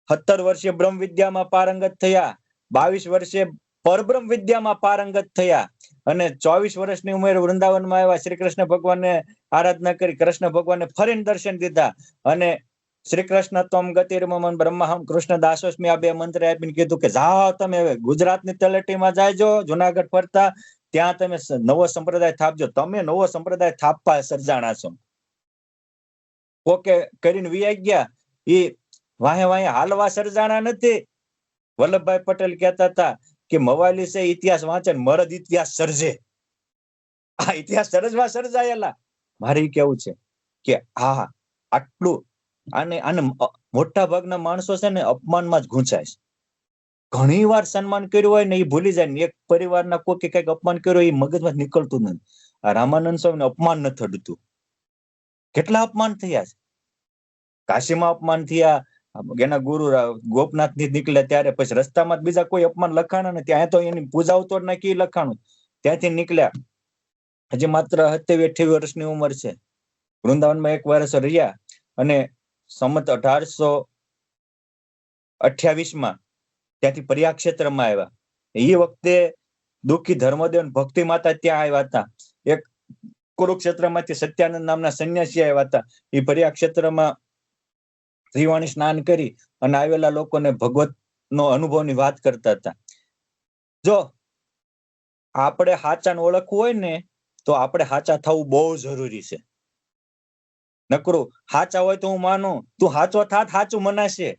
17 વર્ષે બ્રહ્મ વિદ્યામાં પારંગત થયા, 22 વર્ષે પરબ્રહ્મ વિદ્યામાં પારંગત થયા અને 24 વર્ષની ઉંમરે વૃંદાવનમાં આવ્યા, શ્રી કૃષ્ણ ભગવાનને આરાધના કરી, કૃષ્ણ ભગવાનને ફરીને દર્શન દીધા અને શ્રી કૃષ્ણ તમ ગતિર્મમ બ્રહ્મહમ કૃષ્ણ દાસોસ્મી આ 2 મંત્ર આપીને કીધું કે જાઓ તમે હવે ગુજરાતની તલેટીમાં જાયજો, જુનાગઢ ફરતા, ત્યાં તમે નવો સંપ્રદાય થાપજો. તમે નવો સંપ્રદાય થાપવા સર્જાણા છો. કોકે કરીને વિયા ગયા, એ વાહે વાહે હાલવા સર્જાણા નથી. વલ્લભભાઈ પટેલ કહેતા હતા કે મવાલી છે ઇતિહાસ વાંચે, મરદ ઇતિહાસ સર્જે. આ ઇતિહાસ સર્જવા સર્જાયેલા. મારે કેવું છે કે હા આટલું આને મોટા ભાગના માણસો છે ને અપમાનમાં જ ગૂંચાય છે. ઘણી વાર સન્માન કર્યું હોય ને એ ભૂલી જાય ને. એક પરિવારના કોઈ કઈક અપમાન કર્યું એ મગજમાં નીકળતું નથી. આ રામાનંદ સ્વામીને અપમાન નથી અડતું. કેટલા અપમાન થયા છે. કાશીમાં અપમાન થયા, એના ગુરુ ગોપનાથ થી નીકળ્યા ત્યારે પછી રસ્તામાં જ બીજા કોઈ અપમાન લખાણા ને ત્યાં તો એની પૂજાઓ તો નાખી લખાણું. ત્યાંથી નીકળ્યા, હજી માત્ર 27-28 વર્ષની ઉંમર છે. વૃંદાવનમાં 1 વર્ષ રહ્યા અને સંમત 1828 ત્યાંથી પ્રયાગ ક્ષેત્રમાં આવ્યા. એ વખતે દુઃખી ધર્મદેવ ભક્તિ માતા ત્યાં આવ્યા હતા. એક કુરુક્ષેત્રમાંથી સત્યાનંદ નામના સંન્યાસી આવ્યા હતા. એ પ્રયાગ ક્ષેત્રમાં ત્રિવાણી સ્નાન કરી અને આવેલા લોકોને ભગવત નો અનુભવની વાત કરતા હતા. જો આપણે હાચાને ઓળખવું હોય ને તો આપણે હાચા થવું બહુ જરૂરી છે. નકરું હાચા હોય તો હું માનું, તું હાચો થાત હાચું મનાશે.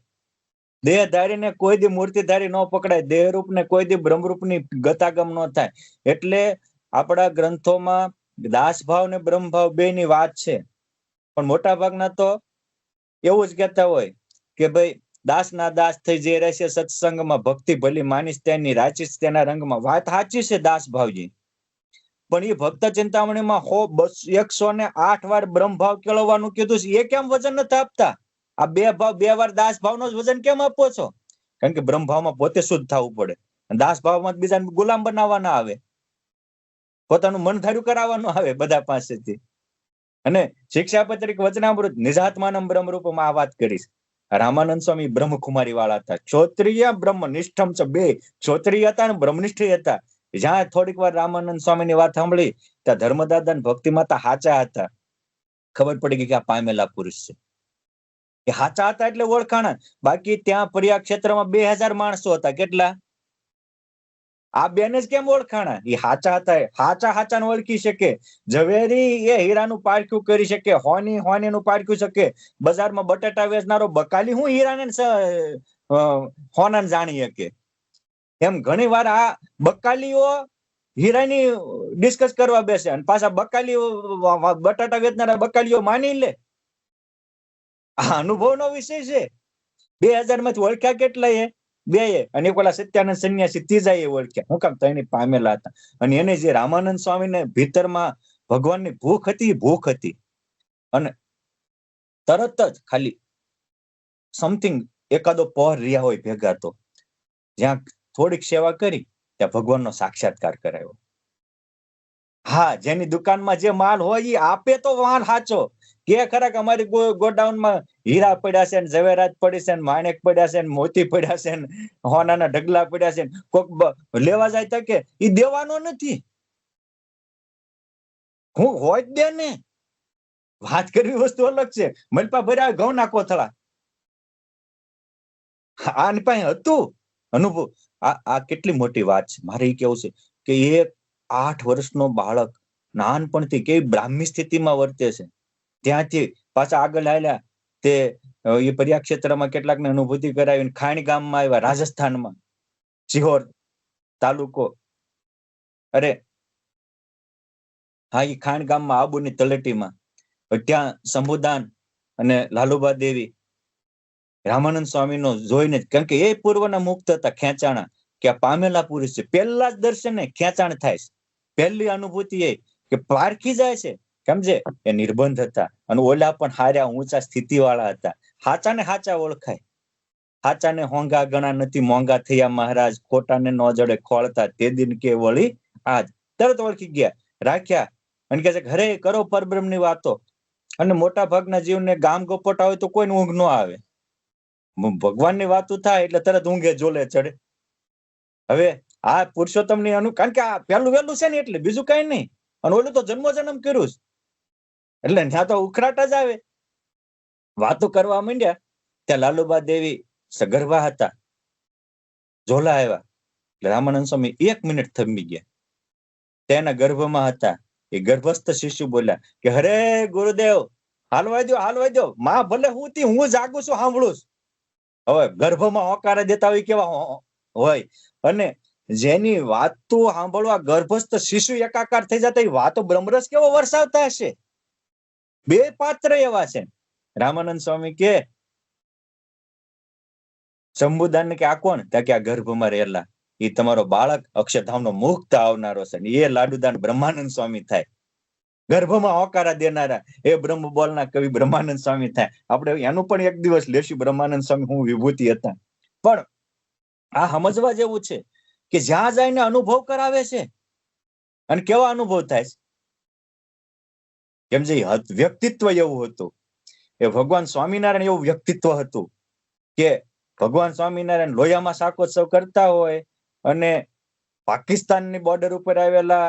દેહધારીને કોઈ દી મૂર્તિધારી ન પકડાય, દેહરૂપ ને કોઈ દી બ્રહ્મરૂપની ગતાગમ ન થાય. એટલે આપણા ગ્રંથોમાં દાસભાવ ને બ્રહ્મભાવ બેની વાત છે. પણ મોટા ભાગના તો એવું જ કહેતા હોય કે ભાઈ દાસના દાસ થઈ જે રહેશે સત્સંગમાં, ભક્તિ ભલી માનીશ તેની રાચીશ તેના રંગમાં. વાત સાચી છે દાસભાવજી, પણ એ ભક્ત ચિંતામણીમાં 108 વાર બ્રહ્મભાવ કેળવવાનું કીધું છે. એ કેમ વજન નથી આપતા? આ 2 ભાવ 2 વાર દાસ ભાવનો જ વજન કેમ આપો છો? કારણ કે બ્રહ્મભાવમાં પોતે શુદ્ધ થવું પડે, દાસ ભાવમાં બીજાને ગુલામ બનાવવાના આવે, પોતાનું મન ધાર્યું કરાવવાનું આવે બધા પાસેથી. અને શિક્ષાપત્રિક વચનામૃત નિજાત્માનમ બ્રહ્મરૂપમાં આ વાત કરીશ. રામાનંદ સ્વામી બ્રહ્મકુમારી વાળા હતા. ક્ષોત્રિય બ્રહ્મનિષ્ઠમ છે, બે ક્ષોત્રિય હતા અને બ્રહ્મનિષ્ઠ હતા. જ્યાં થોડીક વાર રામાનંદ સ્વામીની વાત સાંભળી ત્યાં ધર્મદાદા અને ભક્તિ માતા હાચા હતા. ખબર પડી ગઈ કે આ પામેલા પુરુષ છે. એ હાચા હતા એટલે ઓળખાણા. બાકી ત્યાં પ્રયાગ ક્ષેત્રમાં 2000 માણસો હતા. કેટલા? આ બેને જ કેમ ઓળખાણા? એ હાચા હતા. હાચાને ઓળખી શકે. ઝવેરી એ હીરાનું પારખું કરી શકે, હોનીનું પારખું શકે. બજારમાં બટાટા વેચનારો બકાલી હું હીરાને હોનાને જાણી શકે. એમ ઘણી વાર આ બકાલીઓ હીરાની ડિસ્કસ કરવા બેસે અને પાછા બકાલીઓ બટાટા વેચનારા બકાલીઓ માની લે. આ અનુભવનો વિષય છે. 2000 માંથી ઓળખ્યા કેટલા? બે. અને પેલા સત્યાનંદ સંન્યાસી ત્રીજા એ ઓળખ્યા. હું કામ? તો એની પામેલા હતા. અને એને જે રામાનંદ સ્વામીને ભીતરમાં ભગવાનની ભૂખ હતી, ભૂખ હતી. અને તરત જ ખાલી સમથિંગ એકાદો પહોર રહ્યા હોય ભેગા, તો જ્યાં થોડીક સેવા કરી ત્યાં ભગવાનનો સાક્ષાત્કાર કરાયો. હા, જેની દુકાનમાં જે માલ હોય એ આપે તો માલ સાચો. કે ખરા કે અમારી ગોડાઉનમાં હીરા પડ્યા છે, ઝવેરાત પડી છે, માણેક પડ્યા છે, મોતી પડ્યા છે, હોનાના ઢગલા પડ્યા છે. કોક લેવા જાય તો કે ઈ દેવાનો નથી. હું હોય જ દે ને. વાત કરવી વસ્તુ અલગ છે. મલપા ભર્યા ઘઉં ના કોથળા, આની પાસે હતું અનુભવ. આ કેટલી મોટી વાત છે. મારે એ કેવું છે કે એક 8 વર્ષનો બાળક નાનપણથી કેવી બ્રાહ્મી સ્થિતિમાં વર્તે છે. ત્યાંથી પાછા આગળ આવ્યા તે એ પ્રયાગ ક્ષેત્રમાં કેટલાકને અનુભૂતિ કરાવી. ખાણી ગામમાં આવ્યા, રાજસ્થાનમાં, સિહોર તાલુકો. અરે હા, એ ખાણ ગામમાં આબુની તળેટીમાં ત્યાં શંભુદાન અને લાલુબા દેવી રામાનંદ સ્વામીનો જોઈને, કારણ કે એ પૂર્વના મુક્ત હતા, ખેંચાણા કે આ પામેલા પુરુષ છે. પહેલા જ દર્શને ખેંચાણ થાય છે. પહેલી અનુભૂતિ એ કે પારખી જાય છે. સમજે? એ નિર્બંધ હતા અને ઓલા પણ હાર્યા ઊંચા સ્થિતિ વાળા હતા. હાચાને હાચા ઓળખાય. હાચાને હોંગા ગણા નથી મોંઘા થયા મહારાજ, ખોટાને ન જડે ખોળતા તે દિન કે વળી આજ. તરત ઓળખી ગયા, રાખ્યા અને કે છે ઘરે કરો પરબ્રહ્મની વાતો. અને મોટા ભાગના જીવને ગામ ગોપટા હોય તો કોઈને ઊંઘ ન આવે. ભગવાનની વાતો થાય એટલે તરત ઊંઘે જોલે ચડે. હવે આ પુરુષોત્તમની કારણ કે આ પહેલું વહેલું છે ને, એટલે બીજું કઈ નહીં. અને ઓલું તો જન્મ કર્યું છે એટલે ત્યાં તો ઉખરાટ જ આવે. વાતો કરવા માંડ્યા ત્યાં લાલુબા દેવી સગર્ભા હતા. ઝોલા આવ્યા એટલે રામાનંદ સ્વામી 1 મિનિટ થંભી ગયા. તેના ગર્ભમાં હતા. એ ગર્ભસ્થ શિશુ બોલ્યા કે હરે ગુરુદેવ, હાલવા દો. માં ભલે હું જાગું છું, સાંભળું છું. હવે ગર્ભમાં હોકારા દેતા હોય કેવા હોય. અને જેની વાતો સાંભળવા ગર્ભસ્થ શિશુ એકાકાર થઈ જતા, એ વાતો બ્રહ્મરસ કેવો વરસાવતા હશે. 2 પાત્ર એવા છે. રામાનંદ સ્વામી કે શંભુદાન કે આ કોણ? ત્યાં કે આ ગર્ભમાં રહેલા એ તમારો બાળક અક્ષરધામનો મુક્ત આવનારો છે. એ લાડુદાન બ્રહ્માનંદ સ્વામી થાય. ગર્ભમાં હોકારા દેનારા એ બ્રહ્મ બોલના કવિ બ્રહ્માનંદ સ્વામી થાય. આપણે એનું પણ એક દિવસ લેશું, બ્રહ્માનંદ સ્વામી હું વિભૂતિ હતા. પણ આ સમજવા જેવું છે કે જ્યાં જઈને અનુભવ કરાવે છે, અને કેવા અનુભવ થાય છે. કેમ જે વ્યક્તિત્વ એવું હતું, એ ભગવાન સ્વામિનારાયણ એવું વ્યક્તિત્વ હતું કે ભગવાન સ્વામિનારાયણ લોયામાં શાકોત્સવ કરતા હોય અને પાકિસ્તાનની બોર્ડર ઉપર આવેલા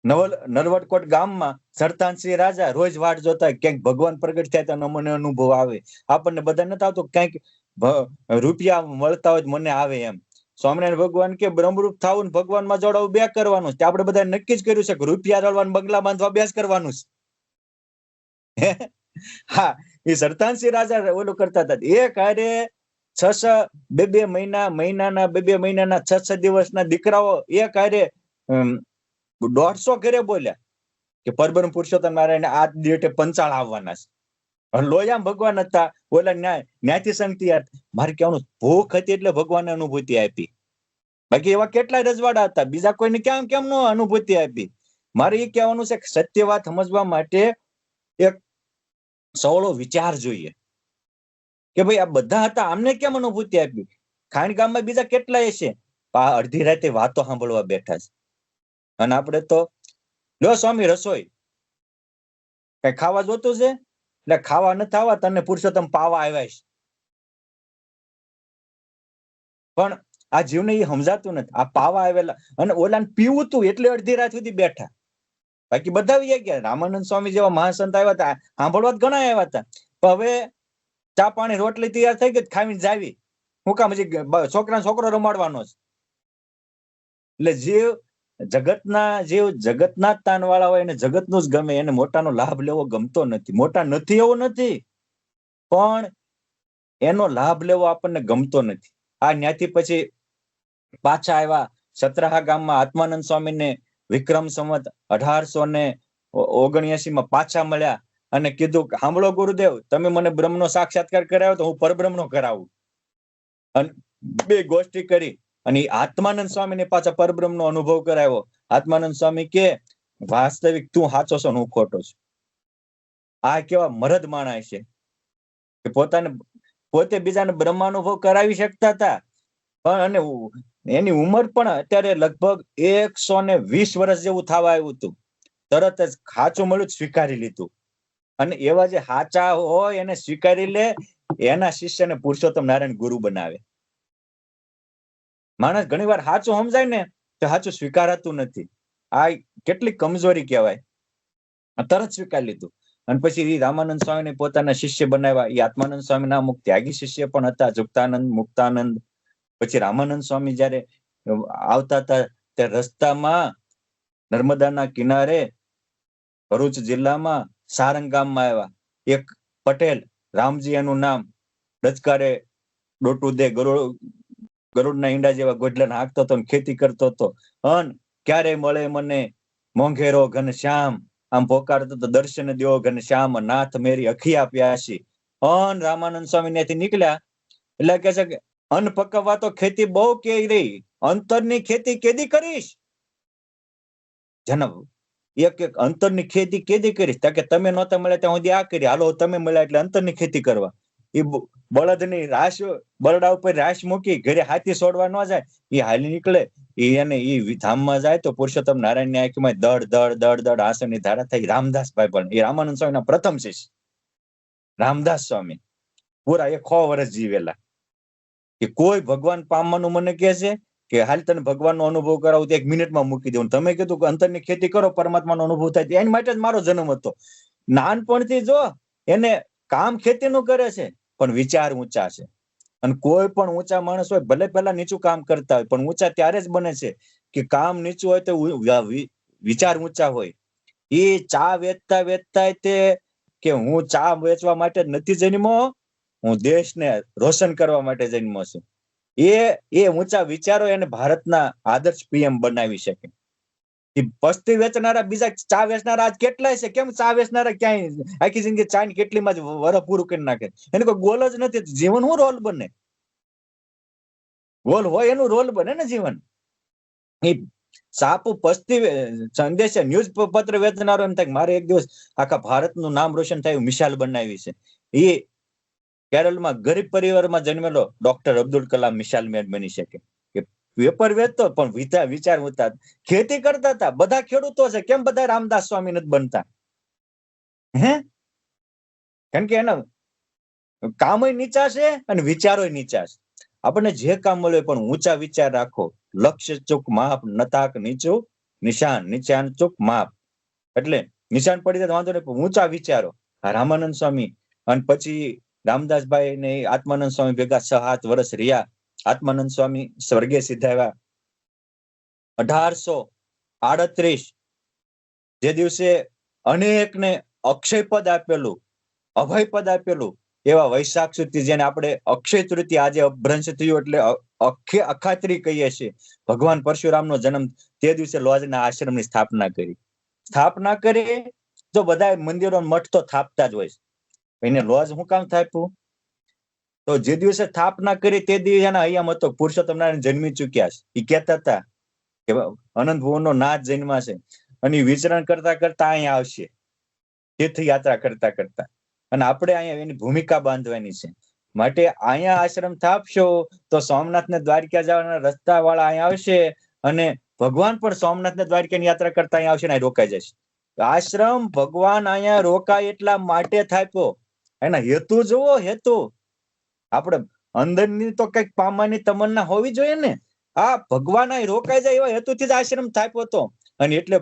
નરવડકોટ ગામમાં સરતાનસિંહ રાજા રોજ વાટ જોતા હોય ક્યાંક ભગવાન પ્રગટ થાય તો મને અનુભવ આવે. આપણને બધા નથી આવતો ક્યાંક રૂપિયા મળતા હોય મને આવે એમ. સ્વામિનારાયણ ભગવાન કે બ્રહ્મરૂપ થવું ને ભગવાનમાં જોડાવું બે કરવાનું છે. આપણે બધા નક્કી જ કર્યું છે કે રૂપિયા રળવાનું બંગલા બાંધવા અભ્યાસ કરવાનું છે. હા, એ સરતાનસિંહ રાજા ઓલું કરતા હતા. એ કાર્ય 6 મહિનાના 2 મહિનાના 6 દિવસના દીકરાઓ એ કાર્ય 150 ઘરે બોલ્યા કે પરબ્રહ્મ પુરુષોત્તમ નારાયણ આ ડેટે પંચાળ આવવાના છે. લોયામ ભગવાન હતા, ઓલા ન્યાયથી સંગતિ. મારે કહેવાનું ભૂખ હતી એટલે ભગવાનને અનુભૂતિ આપી. બાકી એવા કેટલાય રજવાડા હતા, બીજા કોઈને કેમ નો અનુભૂતિ આપી. મારે એ કહેવાનું છે કે સત્ય વાત સમજવા માટે એક સવળો વિચાર જોઈએ કે ભાઈ આ બધા હતા, આમને કેમ અનુભૂતિ આપી. ખાણ ગામમાં બીજા કેટલાય છે, અડધી રાતે વાતો સાંભળવા બેઠા છે. અને આપણે તો લો સ્વામી રસોઈ કઈ ખાવા જોતું છે, એટલે ખાવા નથી આવવા, તને પુરુષોત્તમ પાવા આવ્યા છે. પણ આ જીવને એ સમજાતું નથી. આ પાવા આવેલા અને ઓલાને પીવું તું એટલે અડધી રાત સુધી બેઠા. બાકી બધા આવી ગયા. રામાનંદ સ્વામી જેવા મહાસંત આવ્યા હતા, સાંભળવા ઘણા આવ્યા હતા. પણ હવે ચા પાણી રોટલી તૈયાર થઈ ગઈ, ખાવીને જાવી. હું કામ હજી છોકરો રમાડવાનો છે. એટલે જગતના તાન વાળા હોય એને જગતનું જ ગમે, એને મોટાનો લાભ લેવો ગમતો નથી. મોટા નથી એવું નથી, પણ એનો લાભ લેવો આપણને ગમતો નથી. આ ન્યાથી પછી પાછા આવ્યા સત્રાહા ગામમાં આત્માનંદ સ્વામીને વિક્રમ સંવત 1879 પાછા મળ્યા અને કીધું કે સાંભળો ગુરુદેવ, તમે મને બ્રહ્મનો સાક્ષાત્કાર કરાવ્યો તો હું પરબ્રહ્મનો કરાવું. અને બે ગોષ્ઠી કરી અને આત્માનંદ સ્વામીને પાછા પરબ્રહ્મનો અનુભવ કરાવ્યો. આત્માનંદ સ્વામી કે વાસ્તવિક તું સાચો છો, હું ખોટો છું. આ કેવા મરદ માણસ છે કે પોતે બીજાને બ્રહ્માનુભવ કરાવી શકતા હતા. પણ અને એની ઉંમર પણ અત્યારે લગભગ 120 વર્ષ જેવું થવા આવ્યું હતું. તરત જ સાચું મળ્યું સ્વીકારી લીધું. અને એવા જે સાચા હોય એને સ્વીકારી લે, એના શિષ્યને પુરુષોત્તમ નારાયણ ગુરુ બનાવે. માણસ ઘણી વાર સાચું સમજાય ને તો સાચું સ્વીકારાતું નથી. આ કેટલી કમજોરી કહેવાય. તરત સ્વીકારી લીધું. અને પછી રામાનંદ સ્વામીને પોતાના શિષ્ય બનાવ્યા. એ આત્માનંદ સ્વામીના અમુક ત્યાગી શિષ્ય પણ હતા, જુક્તાનંદ, મુક્તાનંદ. પછી રામાનંદ સ્વામી જયારે આવતા હતા ત્યારે રસ્તામાં નર્મદાના કિનારે ભરૂચ જિલ્લામાં સારંગ ગામમાં આવ્યા. એક પટેલ, રામજી એનું નામ, ડચકારે ડોટું દે ગરુડના ઈંડા જેવા ગોડલા હાંકતો હતો, ખેતી કરતો હતો. અન ક્યારે મળે મને મોંઘેરો ઘનશ્યામ, આમ પોકારતો તો દર્શન દ્યો ઘનશ્યામ, નાથ મેરી અખિયા પ્યાસી. અન રામાનંદ સ્વામી ત્યાંથી નીકળ્યા એટલે કે છે કે અન્ન પકવવા તો ખેતી બહુ કે રહી, અંતરની ખેતી કેદી કરીશ. જનમ એક અંતરની ખેતી કેદી કરીશ? કે તમે નહોતા મળ્યા ત્યાં સુધી આ કરી, હાલો તમે મળ્યા એટલે અંતરની ખેતી કરવા. એ બળદની રાશ, બરડા ઉપર રાશ મૂકી ઘરે હાથી છોડવા ન જાય, એ હાલી નીકળે. એને એ ધામમાં જાય તો પુરુષોત્તમ નારાયણ ની આંખમાં દડ દડ દડ દડ આંસુની ધારા થઈ. રામદાસભાઈ પણ એ રામાનંદ સ્વામીના પ્રથમ શિષ્ય રામદાસ સ્વામી પૂરા 100 વર્ષ જીવેલા. કે કોઈ ભગવાન પામવાનું મને કહે છે કે હાલ તને ભગવાનનો અનુભવ કરાવું તો 1 મિનિટમાં મૂકી દેવું. તમે કીધું કે અંતરની ખેતી કરો, પરમાત્માનો અનુભવ થાય, એની માટે જ મારો જન્મ હતો. નાનપણથી જો એને કામ ખેતીનું કરે છે, પણ વિચાર ઊંચા છે. અને કોઈ પણ ઊંચા માણસ હોય ભલે પહેલા નીચું કામ કરતા હોય, પણ ઊંચા ત્યારે જ બને છે કે કામ નીચું હોય તો વિચાર ઊંચા હોય. એ ચા વેચતા વેચતા તે કે હું ચા વેચવા માટે જ નથી જન્મો, હું દેશને રોશન કરવા માટે જન્મો છું. એ ઊંચા વિચારો એને ભારતના આદર્શ પીએમ બનાવી શકે. પસ્તી વેચનારા બીજા ચા વેચનારા આજ કેટલાય છે. કેમ ચા વેચનારા ક્યાંય આખી જિંદગી ચા ની કેટલીમાં જ વરસ પૂરું કરી નાખે. એને કોઈ ગોલ જ નથી. જીવન શું રોલ બને? ગોલ હોય એનું રોલ બને ને જીવન. એ સાપ પસ્તી સંદેશ ન્યૂઝ પત્ર વેચનારો એમ થાય કે મારે એક દિવસ આખા ભારતનું નામ રોશન થયું, મિસાલ બનાવી છે. એ કેરળમાં ગરીબ પરિવારમાં જન્મેલો ડોક્ટર અબ્દુલ કલામ મિસાલ મેન બની શકે. કે પેપર વેચતો પણ વિચાર હતા, ખેતી કરતા હતા. બધા ખેડૂતો છે, કેમ બધા રામદાસ સ્વામી નથી બનતા? હે, કેમ કે એના કામય નીચા છે અને વિચારોય નીચા છે. આપણને જે કામ મળે પણ ઊંચા વિચાર રાખો. લક્ષ્ય ચૂક માપ, નતાક નીચું નિશાન, નિશાન ચૂક માપ. એટલે નિશાન પડી જાય તો વાંધો નહીં, પણ ઊંચા વિચારો. રામાનંદ સ્વામી અને પછી રામદાસભાઈ ને આત્માનંદ સ્વામી ભેગા 6-7 વર્ષ રહ્યા. આત્માનંદ સ્વામી સ્વર્ગે સિધાવ્યા 1838, જે દિવસે અનેકને અક્ષય પદ આપેલું, અભય પદ આપેલું, એવા વૈશાખ સુધી જેને આપણે અક્ષય તૃતીયા આજે અભ્રંશ થયું એટલે અખાત્રી કહીએ છીએ. ભગવાન પરશુરામનો જન્મ તે દિવસે લોજના આશ્રમની સ્થાપના કરી. સ્થાપના કરી તો બધા મંદિરો મઠ તો થાપતા જ હોય. એને લોજ શું કામ થાપ્યું? તો જે દિવસે સ્થાપના કરી તે દિવસે એના અહીંયા હતો પુરુષોત્તમ નારાયણ જન્મી ચુક્યા છે. એ કહેતા હતા કે અનંત ભુવનનો નાથ જન્મા છે અને વિચરણ કરતા કરતા અહીંયા આવશે, તીર્થયાત્રા કરતા કરતા. અને આપણે અહીંયા એની ભૂમિકા બાંધવાની છે. માટે અહીંયા આશ્રમ સ્થાપશો તો સોમનાથ ને દ્વારકા જવાના રસ્તા વાળા અહીંયા આવશે અને ભગવાન પણ સોમનાથ ને દ્વારકાની યાત્રા કરતા અહીંયા આવશે ને રોકાઈ જશે. આશ્રમ ભગવાન અહીંયા રોકાય એટલા માટે થાપ્યો. એના હેતુ જુઓ, હેતુ. આપણે અંદરની તો કઈક પામવાની તમન્ના હોવી જોઈએ ને. આ ભગવાન અહીં રોકાઈ જાય એવા હેતુથી જ આશ્રમ થાપ્યો હતો. અને એટલે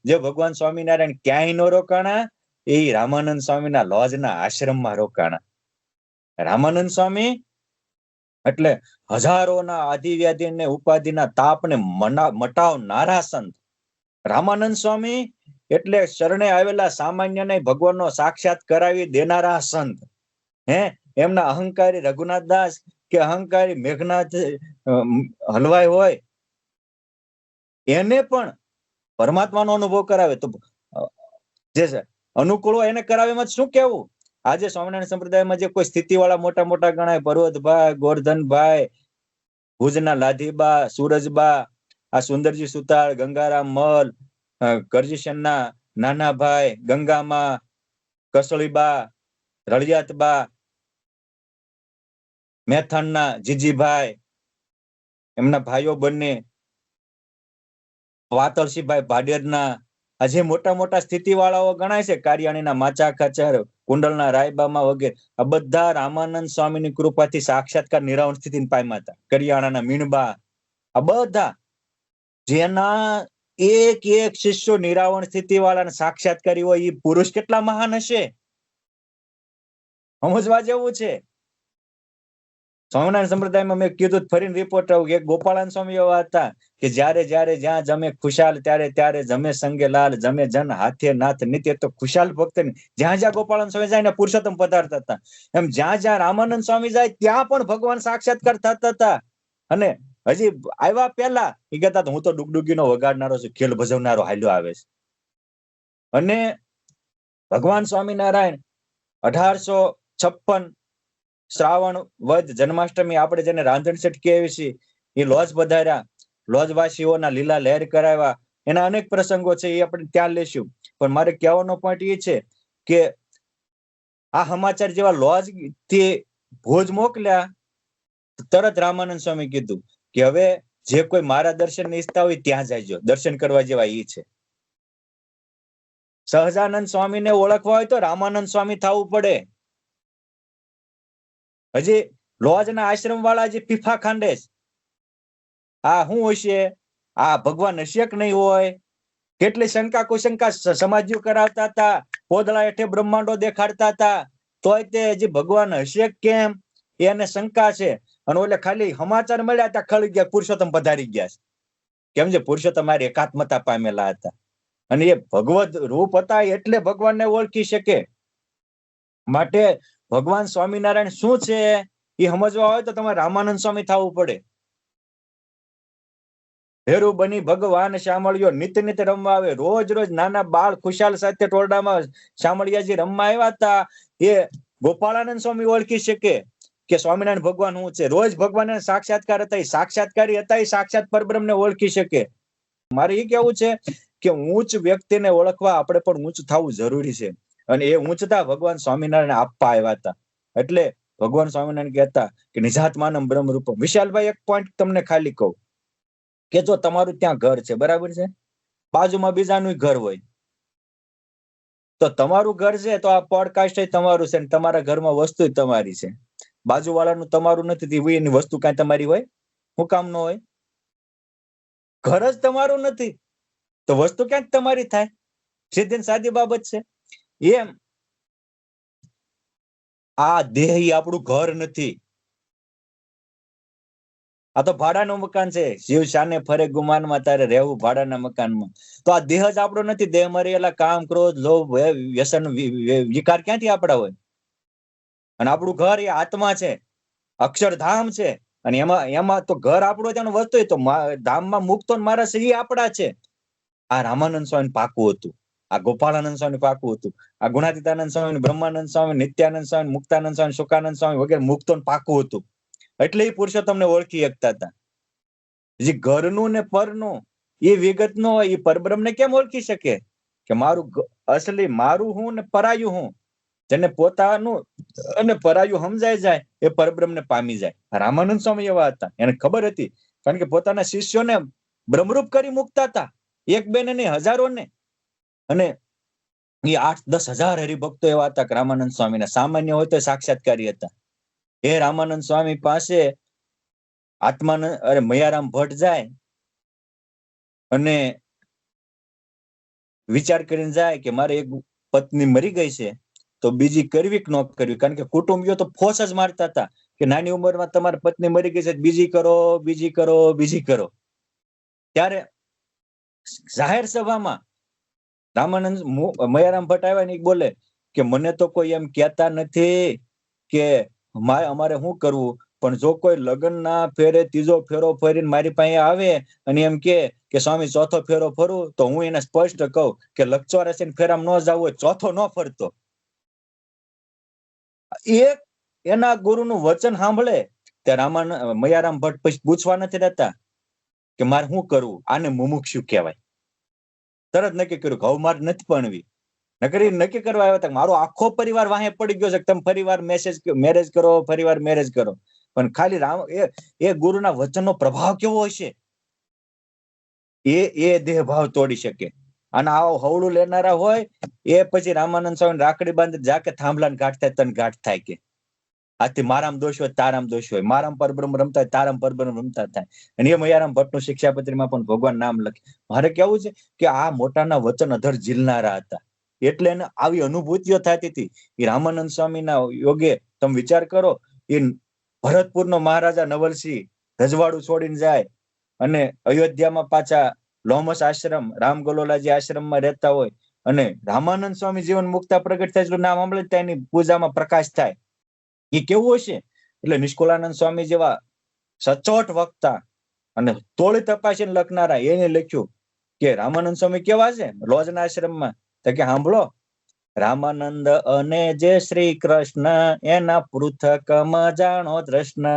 જે ભગવાન સ્વામિનારાયણ ક્યાંય નો રોકાણા, એ રામાનંદ સ્વામીના લોજના આશ્રમમાં રોકાણા. રામાનંદ સ્વામી એટલે હજારોના આદિવ્યાધિ ને ઉપાધિના તાપને મટાવનારા સંત. રામાનંદ સ્વામી એટલે શરણે આવેલા સામાન્યને ભગવાનનો સાક્ષાત કરાવી દેનારા સંત. એમના અહંકારી રઘુનાથ દાસ કે અહંકારી મેઘનાથ હલવાઈ હોય, એને પણ પરમાત્માનો અનુભવ કરાવે. તો જે અનુકૂળ હોય એને કરાવે, એમાં શું કેવું? આજે સ્વામિનારાયણ સંપ્રદાયમાં જે કોઈ સ્થિતિ વાળા મોટા મોટા ગણાય, પર્વતભાઈ, ગોરધનભાઈ, ભુજના લાધીબા, સુરજબા, આ સુંદરજી સુતાર, ગંગારામ મલ, કરજીશનના નાનાભાઈ, ગંગામાં, કસળીબા, રળિયાતબા, મેથાણના જીજીભાઈ, એમના ભાઈઓ બંને, વાતલસીભાઈ ભાડેરના, આ જે મોટા મોટા સ્થિતિ વાળાઓ ગણાય છે, કારિયાણીના માચા ખાચર, કુંડલના રાયબામાં વગેરે, આ બધા રામાનંદ સ્વામીની કૃપાથી સાક્ષાત્કાર નિરાવણ સ્થિતિને પામ્યા હતા. કરિયાણાના મીણબા, આ બધા જેના એક એક શિષ્યો નિરાવણ સ્થિતિ વાળાને સાક્ષાત્કારી હોય, એ પુરુષ કેટલા મહાન હશે, સમજવા જેવું છે. સ્વામિનારાયણ સંપ્રદાયમાં મેં કીધું, ફરીને રિપોર્ટ આવું કે ગોપાળાન સ્વામી એવા હતા કે જ્યારે જ્યારે જ્યાં જમે ખુશાલ, ત્યારે ત્યારે જમે સંગે લાલ, જમે જન હાથે નાથ નિત્ય. તો ખુશાલ ભક્ત જ્યાં જ્યાં ગોપાળાન સ્વામી જાય ને પુરુષોત્તમ પધારતા હતા. એમ જ્યાં જ્યાં રામાનંદ સ્વામી જાય ત્યાં પણ ભગવાન સાક્ષાત્કાર થતા હતા. અને હજી આવ્યા પહેલા એ કહેતા હું તો ડુગડુગીનો વગાડનારો છું, ખેલ ભજવનારો હાલ્યો આવે છે. અને ભગવાન સ્વામિનારાયણ 1856 શ્રાવણ વદ જન્માષ્ટમી, આપણે જેને રાંધણ શેઠ કહેવી છીએ, એ લોજ પધાર્યા, લોજવાસીઓના લીલા લહેર કરાવ્યા. એના અનેક પ્રસંગો છે, એ આપણે ત્યાં લેશું. પણ મારે કહેવાનો પોઈન્ટ એ છે કે આ સમાચાર જેવા લોજ થી ભોજ મોકલ્યા, તરત રામાનંદ સ્વામી કીધું કે હવે જે કોઈ મારા દર્શન ની ઈચ્છતા હોય ત્યાં જાયજો, દર્શન કરવા જેવા એ છે. સહજાનંદ સ્વામીને ઓળખવા હોય તો રામાનંદ સ્વામી થવું પડે. હજી લોજના આશ્રમ વાળા જે ફીફા ખાંડે છે, આ શું હશે, આ ભગવાન હશે કે નહીં હોય, કેટલી શંકા કુશંકા સમાજ્યો કરાવતા હતા, પોદળા હેઠે બ્રહ્માંડો દેખાડતા હતા, તોય તે હજી ભગવાન હશે કેમ એને શંકા છે. અને ઓલે ખાલી સમાચાર મળ્યા હતા, ખળી ગયા, પુરુષોત્તમ પધારી ગયા છે. કેમ છે? પુરુષોત્તમ મારી એકાત્મતા પામેલા હતા અને એ ભગવદ રૂપ હતા, એટલે ભગવાનને ઓળખી શકે. માટે ભગવાન સ્વામિનારાયણ શું છે એ સમજવા હોય તો તમારે રામાનંદ સ્વામી થવું પડે. હેરુ બની ભગવાન શામળિયો નિત નિત રમવા આવે. રોજ રોજ નાના બાળ ખુશાલ સાથે ટોરડામાં શામળિયાજી રમવા આવ્યા હતા. એ ગોપાળાનંદ સ્વામી ઓળખી શકે કે સ્વામિનારાયણ ભગવાન શું છે. રોજ ભગવાન સાક્ષાત્કાર હતા, એ સાક્ષાત્કારી હતા, એ સાક્ષાત પરબ્રહ્મને ઓળખી શકે. મારે એ કેવું છે કે ઊંચ વ્યક્તિને ઓળખવા આપણે પણ ઊંચ થવું જરૂરી છે, અને એ ઊંચતા ભગવાન સ્વામિનારાયણ આપવા આવ્યા હતા. એટલે ભગવાન સ્વામિનારાયણ કહેતા કે નિજાત્માનમ બ્રહ્મ રૂપમ. વિશાલભાઈ, એક પોઈન્ટ તમને ખાલી કહું કે જો તમારું ત્યાં ઘર છે, બરાબર છે, બાજુમાં બીજાનું ઘર હોય, તો તમારું ઘર છે તો આ પોડકાસ્ટ તમારું છે, તમારા ઘરમાં વસ્તુ તમારી છે. બાજુવાળાનું તમારું નથી, એની વસ્તુ કાંઈ તમારી હોય? શું કામ ન હોય? ઘર જ તમારું નથી તો વસ્તુ ક્યાંક તમારી થાય? સીધી ને સાદી બાબત છે. એમ આ દેહ આપણું ઘર નથી, આ તો ભાડાનું મકાન છે. શિવ શાને ફરે ગુમાનમાં, તારે રહેવું ભાડાના મકાનમાં. તો આ દેહ જ આપણો નથી. દેહ મરેલા કામ, ક્રોધ, લોભ, વ્યસન, વિકાર ક્યાંથી આપણા હોય? અને આપણું ઘર એ આત્મા છે, અક્ષરધામ છે. અને એમાં તો ઘર આપણું ત્યાંનું વસ્તુ હોય, તો ધામમાં મુક્તો મારા છે એ આપણા છે. આ રામાનંદ સ્વામી પાકું હતું, આ ગોપાળાનંદ સ્વામી પાકું હતું, આ ગુણાતીતાનંદ સ્વામી, બ્રહ્માનંદ સ્વામી, નિત્યાનંદ સ્વામી, મુક્તાનંદ સ્વામી, સુકાનંદ સ્વામી વગેરે મુક્તો પાકું હતું. એટલે એ પુરુષોત્તમને ઓળખી શકતા હતા. જે ઘરનું ને પરનું એ વિગત નો હોય, એ પરબ્રહ્મને કેમ ઓળખી શકે કે મારું અસલી મારું હું ને પરાયું હું? જેને પોતાનું અને પરાયું સમજાય જાય એ પરબ્રહ્મને પામી જાય. રામાનંદ સ્વામી એવા હતા, એને ખબર હતી, કારણ કે પોતાના શિષ્યોને બ્રહ્મરૂપ કરી મૂકતા હતા, એક બે ને હજારોને. અને એ 8-10 હજાર હરિભક્તો એવા હતા કે રામાનંદ સ્વામીના સામાન્ય હોય તો સાક્ષાત્કારી હતા. એ રામાનંદ સ્વામી પાસે આત્માનંદ અરે મયારામ ભટ્ટ જાય અને વિચાર કરીને જાય કે મારે એક પત્ની મરી ગઈ છે, તો બીજી કરવી કે ન કરવી? કારણ કે કુટુંબીઓ તો ફોસ જ મારતા હતા કે નાની ઉંમરમાં તમારી પત્ની મરી ગઈ છે, બીજી કરો, બીજી કરો, બીજી કરો. ત્યારે જાહેર સભામાં રામાનંદ મયારામ ભટ્ટ આવ્યા ને બોલે કે મને તો કોઈ એમ કહેતા નથી કે અમારે શું કરવું, પણ જો કોઈ લગ્ન ના ફેરે ત્રીજો ફેરો ફરીને મારી પાસે આવે અને એમ કે સ્વામી ચોથો ફેરો ફરું, તો હું એને સ્પષ્ટ કહું કે લક્ષવારસી ફેરામાં ન જવું હોય, ચોથો ન ફરતો. એક એના ગુરુનું વચન સાંભળે ત્યાં મયારામ ભટ્ટ પછી પૂછવા નથી રહેતા કે મારે શું કરવું, આને મુમુક્ષુ કહેવાય. તરત નક્કી કર્યું કે હવે મારે નથી ભણવી. નક્કી કરવા આવ્યા હતા મારો આખો પરિવાર વાહે પડી ગયો છે, તમે ફરીવાર મેરેજ કરો, ફરીવાર મેરેજ કરો. પણ ખાલી એ ગુરુના વચનનો પ્રભાવ કેવો હશે, એ દેહ ભાવ તોડી શકે. અને આવો હવળું લેનારા હોય એ પછી રામાનંદ સ્વામી રાખડી બાંધી જાકે થાંભલાને ગાંઠ થાય, તને ગાંઠ થાય કે આથી મારામ દોષ હોય તારામ દોષ હોય, મારામ પરબ્રહ્મ રમતા હોય તારામ પરબ્રહ્મ રમતા થાય. અને એ મયારામ ભટ્ટનું શિક્ષાપત્રીમાં પણ ભગવાન નામ લખે. મારે કેવું છે કે આ મોટાના વચન અધર ઝીલનારા હતા, એટલે એને આવી અનુભૂતિઓ થતી હતી. એ રામાનંદ સ્વામીના યોગે તમે વિચાર કરો, એ ભરતપુરનો મહારાજા નવલસિંહ રજવાડું છોડીને જાય અને અયોધ્યામાં પાછા લોમસ આશ્રમ, રામગોલોલાજી આશ્રમમાં રહેતા હોય, અને રામાનંદ સ્વામી જીવન મુક્તા પ્રગટ થાય એટલું નામ સાંભળે ત્યાં એની પૂજામાં પ્રકાશ થાય. એ કેવું હશે? એટલે નિષ્કુળાનંદ સ્વામી જેવા સચોટ વક્તા અને તોળી તપાસીને લખનારા એને લખ્યું કે રામાનંદ સ્વામી કેવા છે લોજના આશ્રમમાં, તો કે સાંભળો, રામાનંદ અને જે શ્રી કૃષ્ણ એના પૃથકમાં જાણો દ્રષ્ણ.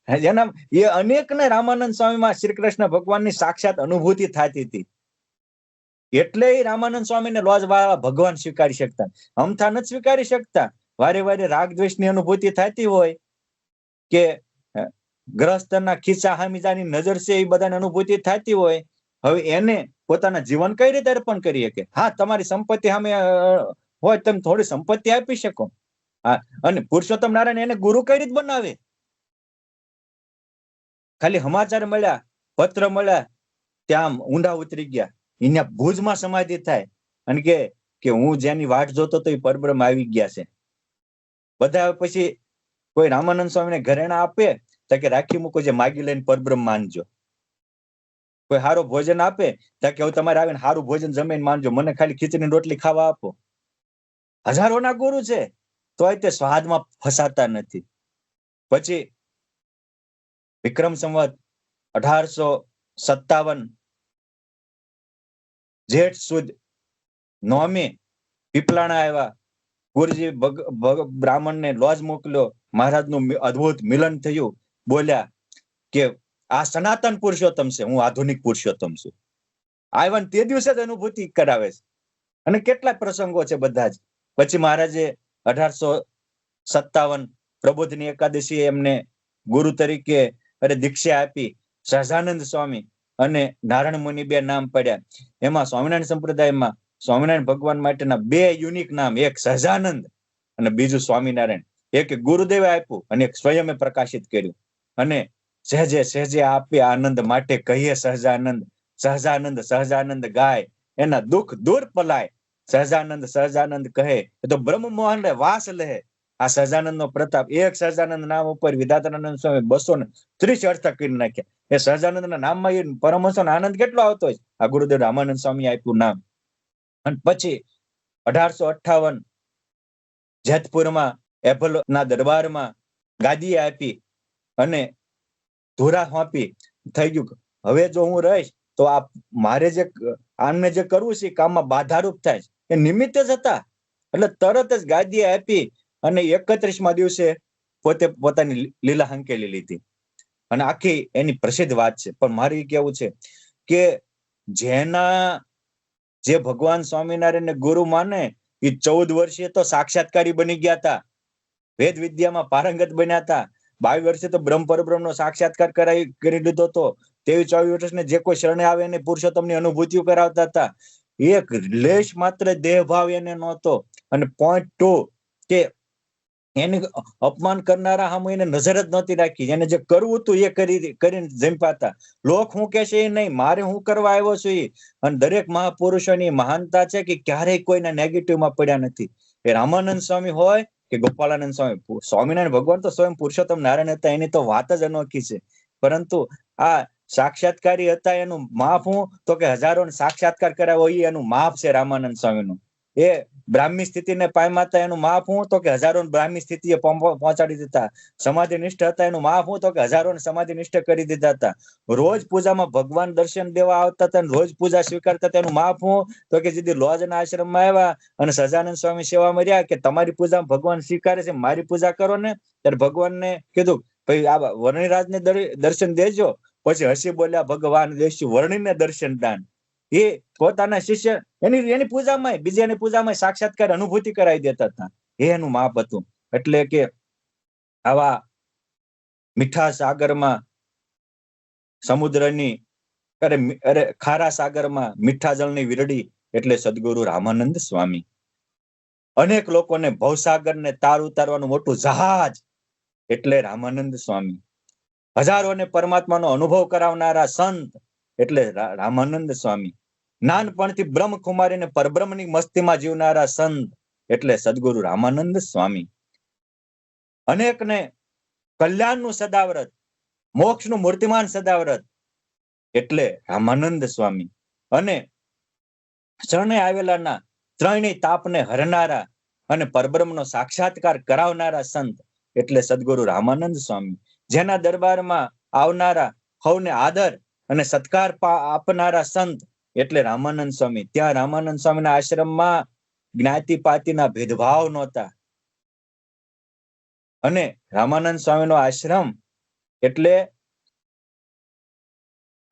એના એ અનેક ને રામાનંદ સ્વામીમાં શ્રી કૃષ્ણ ભગવાનની સાક્ષાત અનુભૂતિ થતી હતી. એટલે રામાનંદ સ્વામીને લોજ વાળા ભગવાન સ્વીકારી શકતા, અમથા નથી સ્વીકારી શકતા. વારે વારે રાગ દ્વેષની અનુભૂતિ થતી હોય કે ગ્રસ્તના ખિસ્સા હામીજાની નજર છે, એ બધાની અનુભૂતિ થતી હોય. હવે એને પોતાના જીવન કઈ રીતે અર્પણ કરી શકે? હા, તમારી સંપત્તિ સામે હોય, તમે થોડી સંપત્તિ આપી શકો. હા, અને પુરુષોત્તમ નારાયણ એને ગુરુ કઈ રીતે બનાવે? ખાલી સમાચાર મળ્યા, પત્ર મળ્યા, ત્યાં ઊંડા ઉતરી ગયા. અહીંયા ભુજમાં સમાધિ થાય અને કે હું જેની વાટ જોતો તો એ પરબ્રહ્મ આવી ગયા છે. બધા પછી કોઈ રામાનંદ સ્વામીને ઘરેણા આપે તો કે રાખી મૂકો, જે માગી લઈને પરબ્રહ્મ માનજો. કોઈ સારું ભોજન આપે તો કે તમારે આવીને સારું ભોજન જમીને માનજો, મને ખાલી ખીચડી રોટલી ખાવા આપો. હજારોના ગુરુ છે, તોય તે સ્વાદમાં ફસાતા નથી. પછી વિક્રમ સંવત 1857 જેઠ સુદ 9મી પીપલાણા આવ્યા. ગુરુજી બ્રાહ્મણને લોજ મોકલ્યો. મહારાજનું અદ્ભુત મિલન થયું. બોલ્યા કે આ સનાતન પુરુષોત્તમ છે, હું આધુનિક પુરુષોત્તમ છું. આવ્યા ને તે દિવસે જ અનુભૂતિ કરાવે છે. અને કેટલાક પ્રસંગો છે બધા જ. પછી મહારાજે 1857 પ્રબોધની એકાદશી એમને ગુરુ તરીકે દીક્ષા આપી. સહજાનંદ સ્વામી અને નારાયણ મુનિ બે નામ પડ્યા. એમાં સ્વામિનારાયણ સંપ્રદાયમાં સ્વામિનારાયણ ભગવાન માટેના બે યુનિક નામ, એક સહજાનંદ અને બીજું સ્વામિનારાયણ. એક ગુરુદેવે આપ્યું અને એક સ્વયંમે પ્રકાશિત કર્યું. અને સહેજે સહેજે આપે આનંદ માટે કહીએ સહજાનંદ, સહજાનંદ સહજાનંદ ગાય, એના દુઃખ દૂર પલાય. સહજાનંદ સહજાનંદ કહે એ તો બ્રહ્મ મોહન રે વાસ લહે. આ સહજાનંદ નો પ્રતાપ, એક સહજાનંદ નામ ઉપર વિધાતાનંદ સ્વામી 230 અર્થ કરી નાખ્યા. એ સહજાનંદ ના નામમાં એ પરમહંસો આનંદ કેટલો આવતો હોય. આ ગુરુદેવ રામાનંદ સ્વામી આપ્યું નામ. અને પછી 1858 જેતપુરમાં એપલના દરબારમાં ગાદી આપી અને ધોરા સોંપી. થઈ ગયું હવે જો હું રહીશ તો આ મારે જે આમને જે કરવું છે કામમાં બાધારૂપ થાય છે. એ નિમિત્ત જ હતા. એટલે તરત જ ગાદી આપી અને 31મા દિવસે પોતે પોતાની લીલા હંકેલી લીધી. અને આખી એની પ્રસિદ્ધ વાત છે. પણ મારે કેવું છે કે જેના જે ભગવાન સ્વામિનારાયણને ગુરુ માને એ 14 વર્ષે તો સાક્ષાત્કારી બની ગયા હતા, વેદ વિદ્યામાં પારંગત બન્યા હતા. 22 વર્ષે તો બ્રહ્મ પરબ્રહ્મનો સાક્ષાત્કાર કરી લીધો હતો. 23-24 વર્ષને જે કોઈ શરણે આવે એને પુરુષોત્તમની અનુભૂતિઓ કરાવતા હતા. એક લેશ માત્ર દેહભાવ એને નહોતો. અને પોઈન્ટ 2 કે એને અપમાન કરનારા સામે એને નજર જ નહોતી રાખી. એને જે કરવું હતું એ કરીને જંપાતા. લોક હું કહેશે એ નહીં, મારે હું કરવા આવ્યો છું એ. અને દરેક મહાપુરુષોની મહાનતા છે કે ક્યારેય કોઈના નેગેટિવમાં પડ્યા નથી. એ રામાનંદ સ્વામી હોય કે ગોપાળાનંદ સ્વામી, સ્વામિનારાયણ ભગવાન તો સ્વયં પુરુષોત્તમ નારાયણ હતા, એની તો વાત જ અનોખી છે. પરંતુ આ સાક્ષાત્કારી હતા એનું માપ હું તો કે હજારોને સાક્ષાત્કાર કરાવો એ એનું માપ છે રામાનંદ સ્વામીનું. એ બ્રાહ્મી સ્થિતિને પામ્યા હતા એનું માપ હું તો કે હજારોને બ્રાહ્મી સ્થિતિએ પહોંચાડી દીધા. સમાધિ નિષ્ઠ હતા એનું માપ હું તો કે હજારોને સમાધિ નિષ્ઠ કરી દીધા હતા. રોજ પૂજામાં ભગવાન દર્શન દેવા આવતા હતા, રોજ પૂજા સ્વીકારતા હતા એનું માપ હું તો કે જેથી લોજના આશ્રમમાં આવ્યા અને સહજાનંદ સ્વામી સેવામાં રહ્યા કે તમારી પૂજામાં ભગવાન સ્વીકારે છે, મારી પૂજા કરો ને. ત્યારે ભગવાનને કીધું ભાઈ આ વર્ણિરાજને દર્શન દેજો. પછી હસી બોલ્યા ભગવાન દેશું વર્ણિને દર્શન દાન. એ પોતાના શિષ્ય એની પૂજામાં બીજાની પૂજામાં સાક્ષાત્કાર અનુભૂતિ કરાવી દેતા હતા. એનું માપ હતું. એટલે કે આવા મીઠા સાગરમાં સમુદ્રની ખારા સાગરમાં મીઠા જળની વીરડી એટલે સદગુરુ રામાનંદ સ્વામી. અનેક લોકોને ભવસાગરને તાર ઉતારવાનું મોટું જહાજ એટલે રામાનંદ સ્વામી. હજારોને પરમાત્માનો અનુભવ કરાવનારા સંત એટલે રામાનંદ સ્વામી. નાનપણથી બ્રહ્મકુમારીને પરબ્રહ્મની મસ્તીમાં જીવનારા સંત એટલે સદગુરુ રામાનંદ સ્વામી. અનેકને કલ્યાણનું સદાવ્રત, મોક્ષનું મૂર્તિમાન સદાવ્રત એટલે રામાનંદ સ્વામી. અને શરણે આવેલાના ત્રણેય તાપને હરનારા અને પરબ્રહ્મનો સાક્ષાત્કાર કરાવનારા સંત એટલે સદગુરુ રામાનંદ સ્વામી. જેના દરબારમાં આવનારા સૌને આદર અને સત્કાર આપનારા સંત એટલે રામાનંદ સ્વામી. ત્યાં રામાનંદ સ્વામીના આશ્રમમાં જ્ઞાતિ પાતિના ભેદભાવ નહોતા. અને રામાનંદ સ્વામીનો આશ્રમ એટલે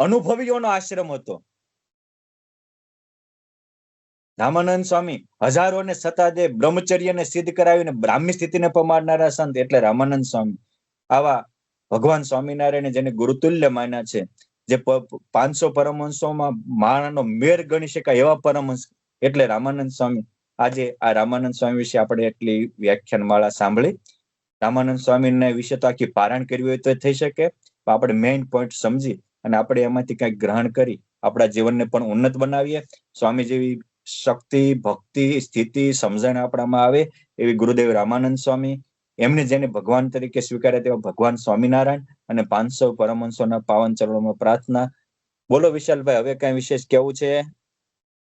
અનુભવીઓનો આશ્રમ હતો. રામાનંદ સ્વામી હજારોને સતાદે બ્રહ્મચર્યને સિદ્ધ કરાવીને બ્રાહ્મી સ્થિતિને પમાડનારા સંત એટલે રામાનંદ સ્વામી. આવા ભગવાન સ્વામિનારાયણે જેને ગુરુતુલ્ય માન્યા છે, જે 500 પરમહંસોમાં મારાનો મેર ગણી શકાય એવા પરમહંસ એટલે રામાનંદ સ્વામી. આજે આ રામાનંદ સ્વામી વિશે આપણે એટલી વ્યાખ્યાનમાળા સાંભળી. રામાનંદ સ્વામીને વિશે તો આખી પારાયણ કરવી હોય તો થઈ શકે. આપણે મેઇન પોઈન્ટ સમજી અને આપણે એમાંથી કંઈક ગ્રહણ કરી આપણા જીવનને પણ ઉન્નત બનાવીએ. સ્વામી જેવી શક્તિ, ભક્તિ, સ્થિતિ, સમજણ આપણામાં આવે એવી ગુરુદેવ રામાનંદ સ્વામી, એમને જેને ભગવાન તરીકે સ્વીકાર્યા તેવા ભગવાન સ્વામિનારાયણ અને 500 પરમહંસોના પાવન ચરણોમાં પ્રાર્થના. બોલો વિશાલભાઈ, હવે કઈ વિશેષ કેવું છે?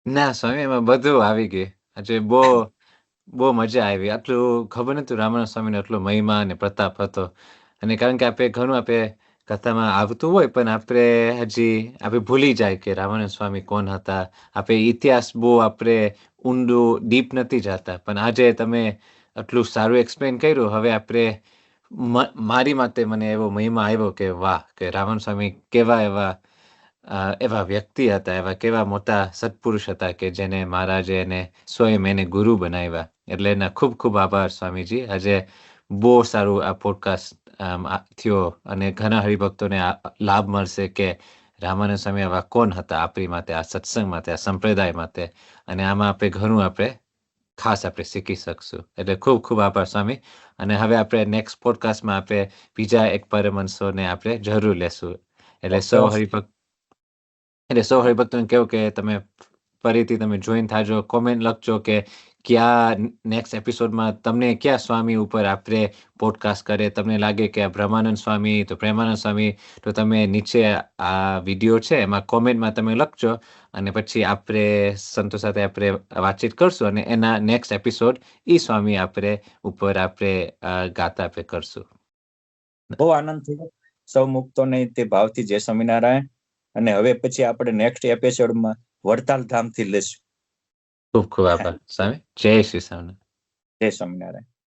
ના સ્વામી, એમાં બધું આવી ગયું. આજે બહુ મજા આવી. આટલું ખબર નતું રામાનંદ સ્વામીનો એટલો મહિમા અને પ્રતાપ હતો. અને કારણ કે આપણે ઘણું કથામાં આવતું હોય પણ આપણે ભૂલી જાય કે રામાનંદ સ્વામી કોણ હતા. આપણે ઇતિહાસ બહુ ઊંડું ડીપ નથી જતા. પણ આજે તમે આટલું સારું એક્સપ્લેન કર્યું. હવે મારી માટે મને એવો મહિમા આવ્યો કે વાહ, કે રામાનંદ સ્વામી કેવા એવા એવા વ્યક્તિ હતા, એવા કેવા મોટા સત્પુરુષ હતા કે જેને મહારાજે એને સ્વયં એને ગુરુ બનાવ્યા. એટલે એના ખૂબ ખૂબ આભાર સ્વામીજી. આજે બહુ સારું આ પોડકાસ્ટ થયો અને ઘણા હરિભક્તોને આ લાભ મળશે કે રામાનંદ સ્વામી આવા કોણ હતા આપણી માટે, આ સત્સંગ માટે, આ સંપ્રદાય માટે, અને આમાં આપણે ઘણું આપણે ખાસ આપણે શીખી શકશું. એટલે ખૂબ ખૂબ આભાર સ્વામી. અને હવે આપણે નેક્સ્ટ પોડકાસ્ટમાં આપણે બીજા એક પરમહંસોને આપણે જરૂર લેશું. એટલે સૌ હરિભક્તોને કહું કે તમે ફરીથી તમે જોઈન થાજો, કોમેન્ટ લખજો કે ક્યાં નેક્સ્ટ એપિસોડમાં તમને ક્યાં સ્વામી ઉપર આપણે પોડકાસ્ટ કરે. તમને લાગે કે આ બ્રહ્માનંદ સ્વામી તો પ્રેમાનંદ સ્વામી, તો તમે નીચે આ વિડીયો છે એમાં કોમેન્ટમાં તમે લખજો, અને પછી આપણે સંતો સાથે આપણે વાતચીત કરશું અને એના નેક્સ્ટ એપિસોડ ઈ સ્વામી આપણે ઉપર આપણે ગાતા આપણે કરશું. બહુ આનંદ થયો. સૌ મુક્તોને તે ભાવથી જય સ્વામિનારાયણ. અને હવે પછી આપણે નેક્સ્ટ એપિસોડમાં વડતાલ ધામથી લેશું. ખૂબ ખૂબ આભાર સ્વામી. જય શ્રી સ્વામિનારાયણ. જય સ્વામિનારાયણ.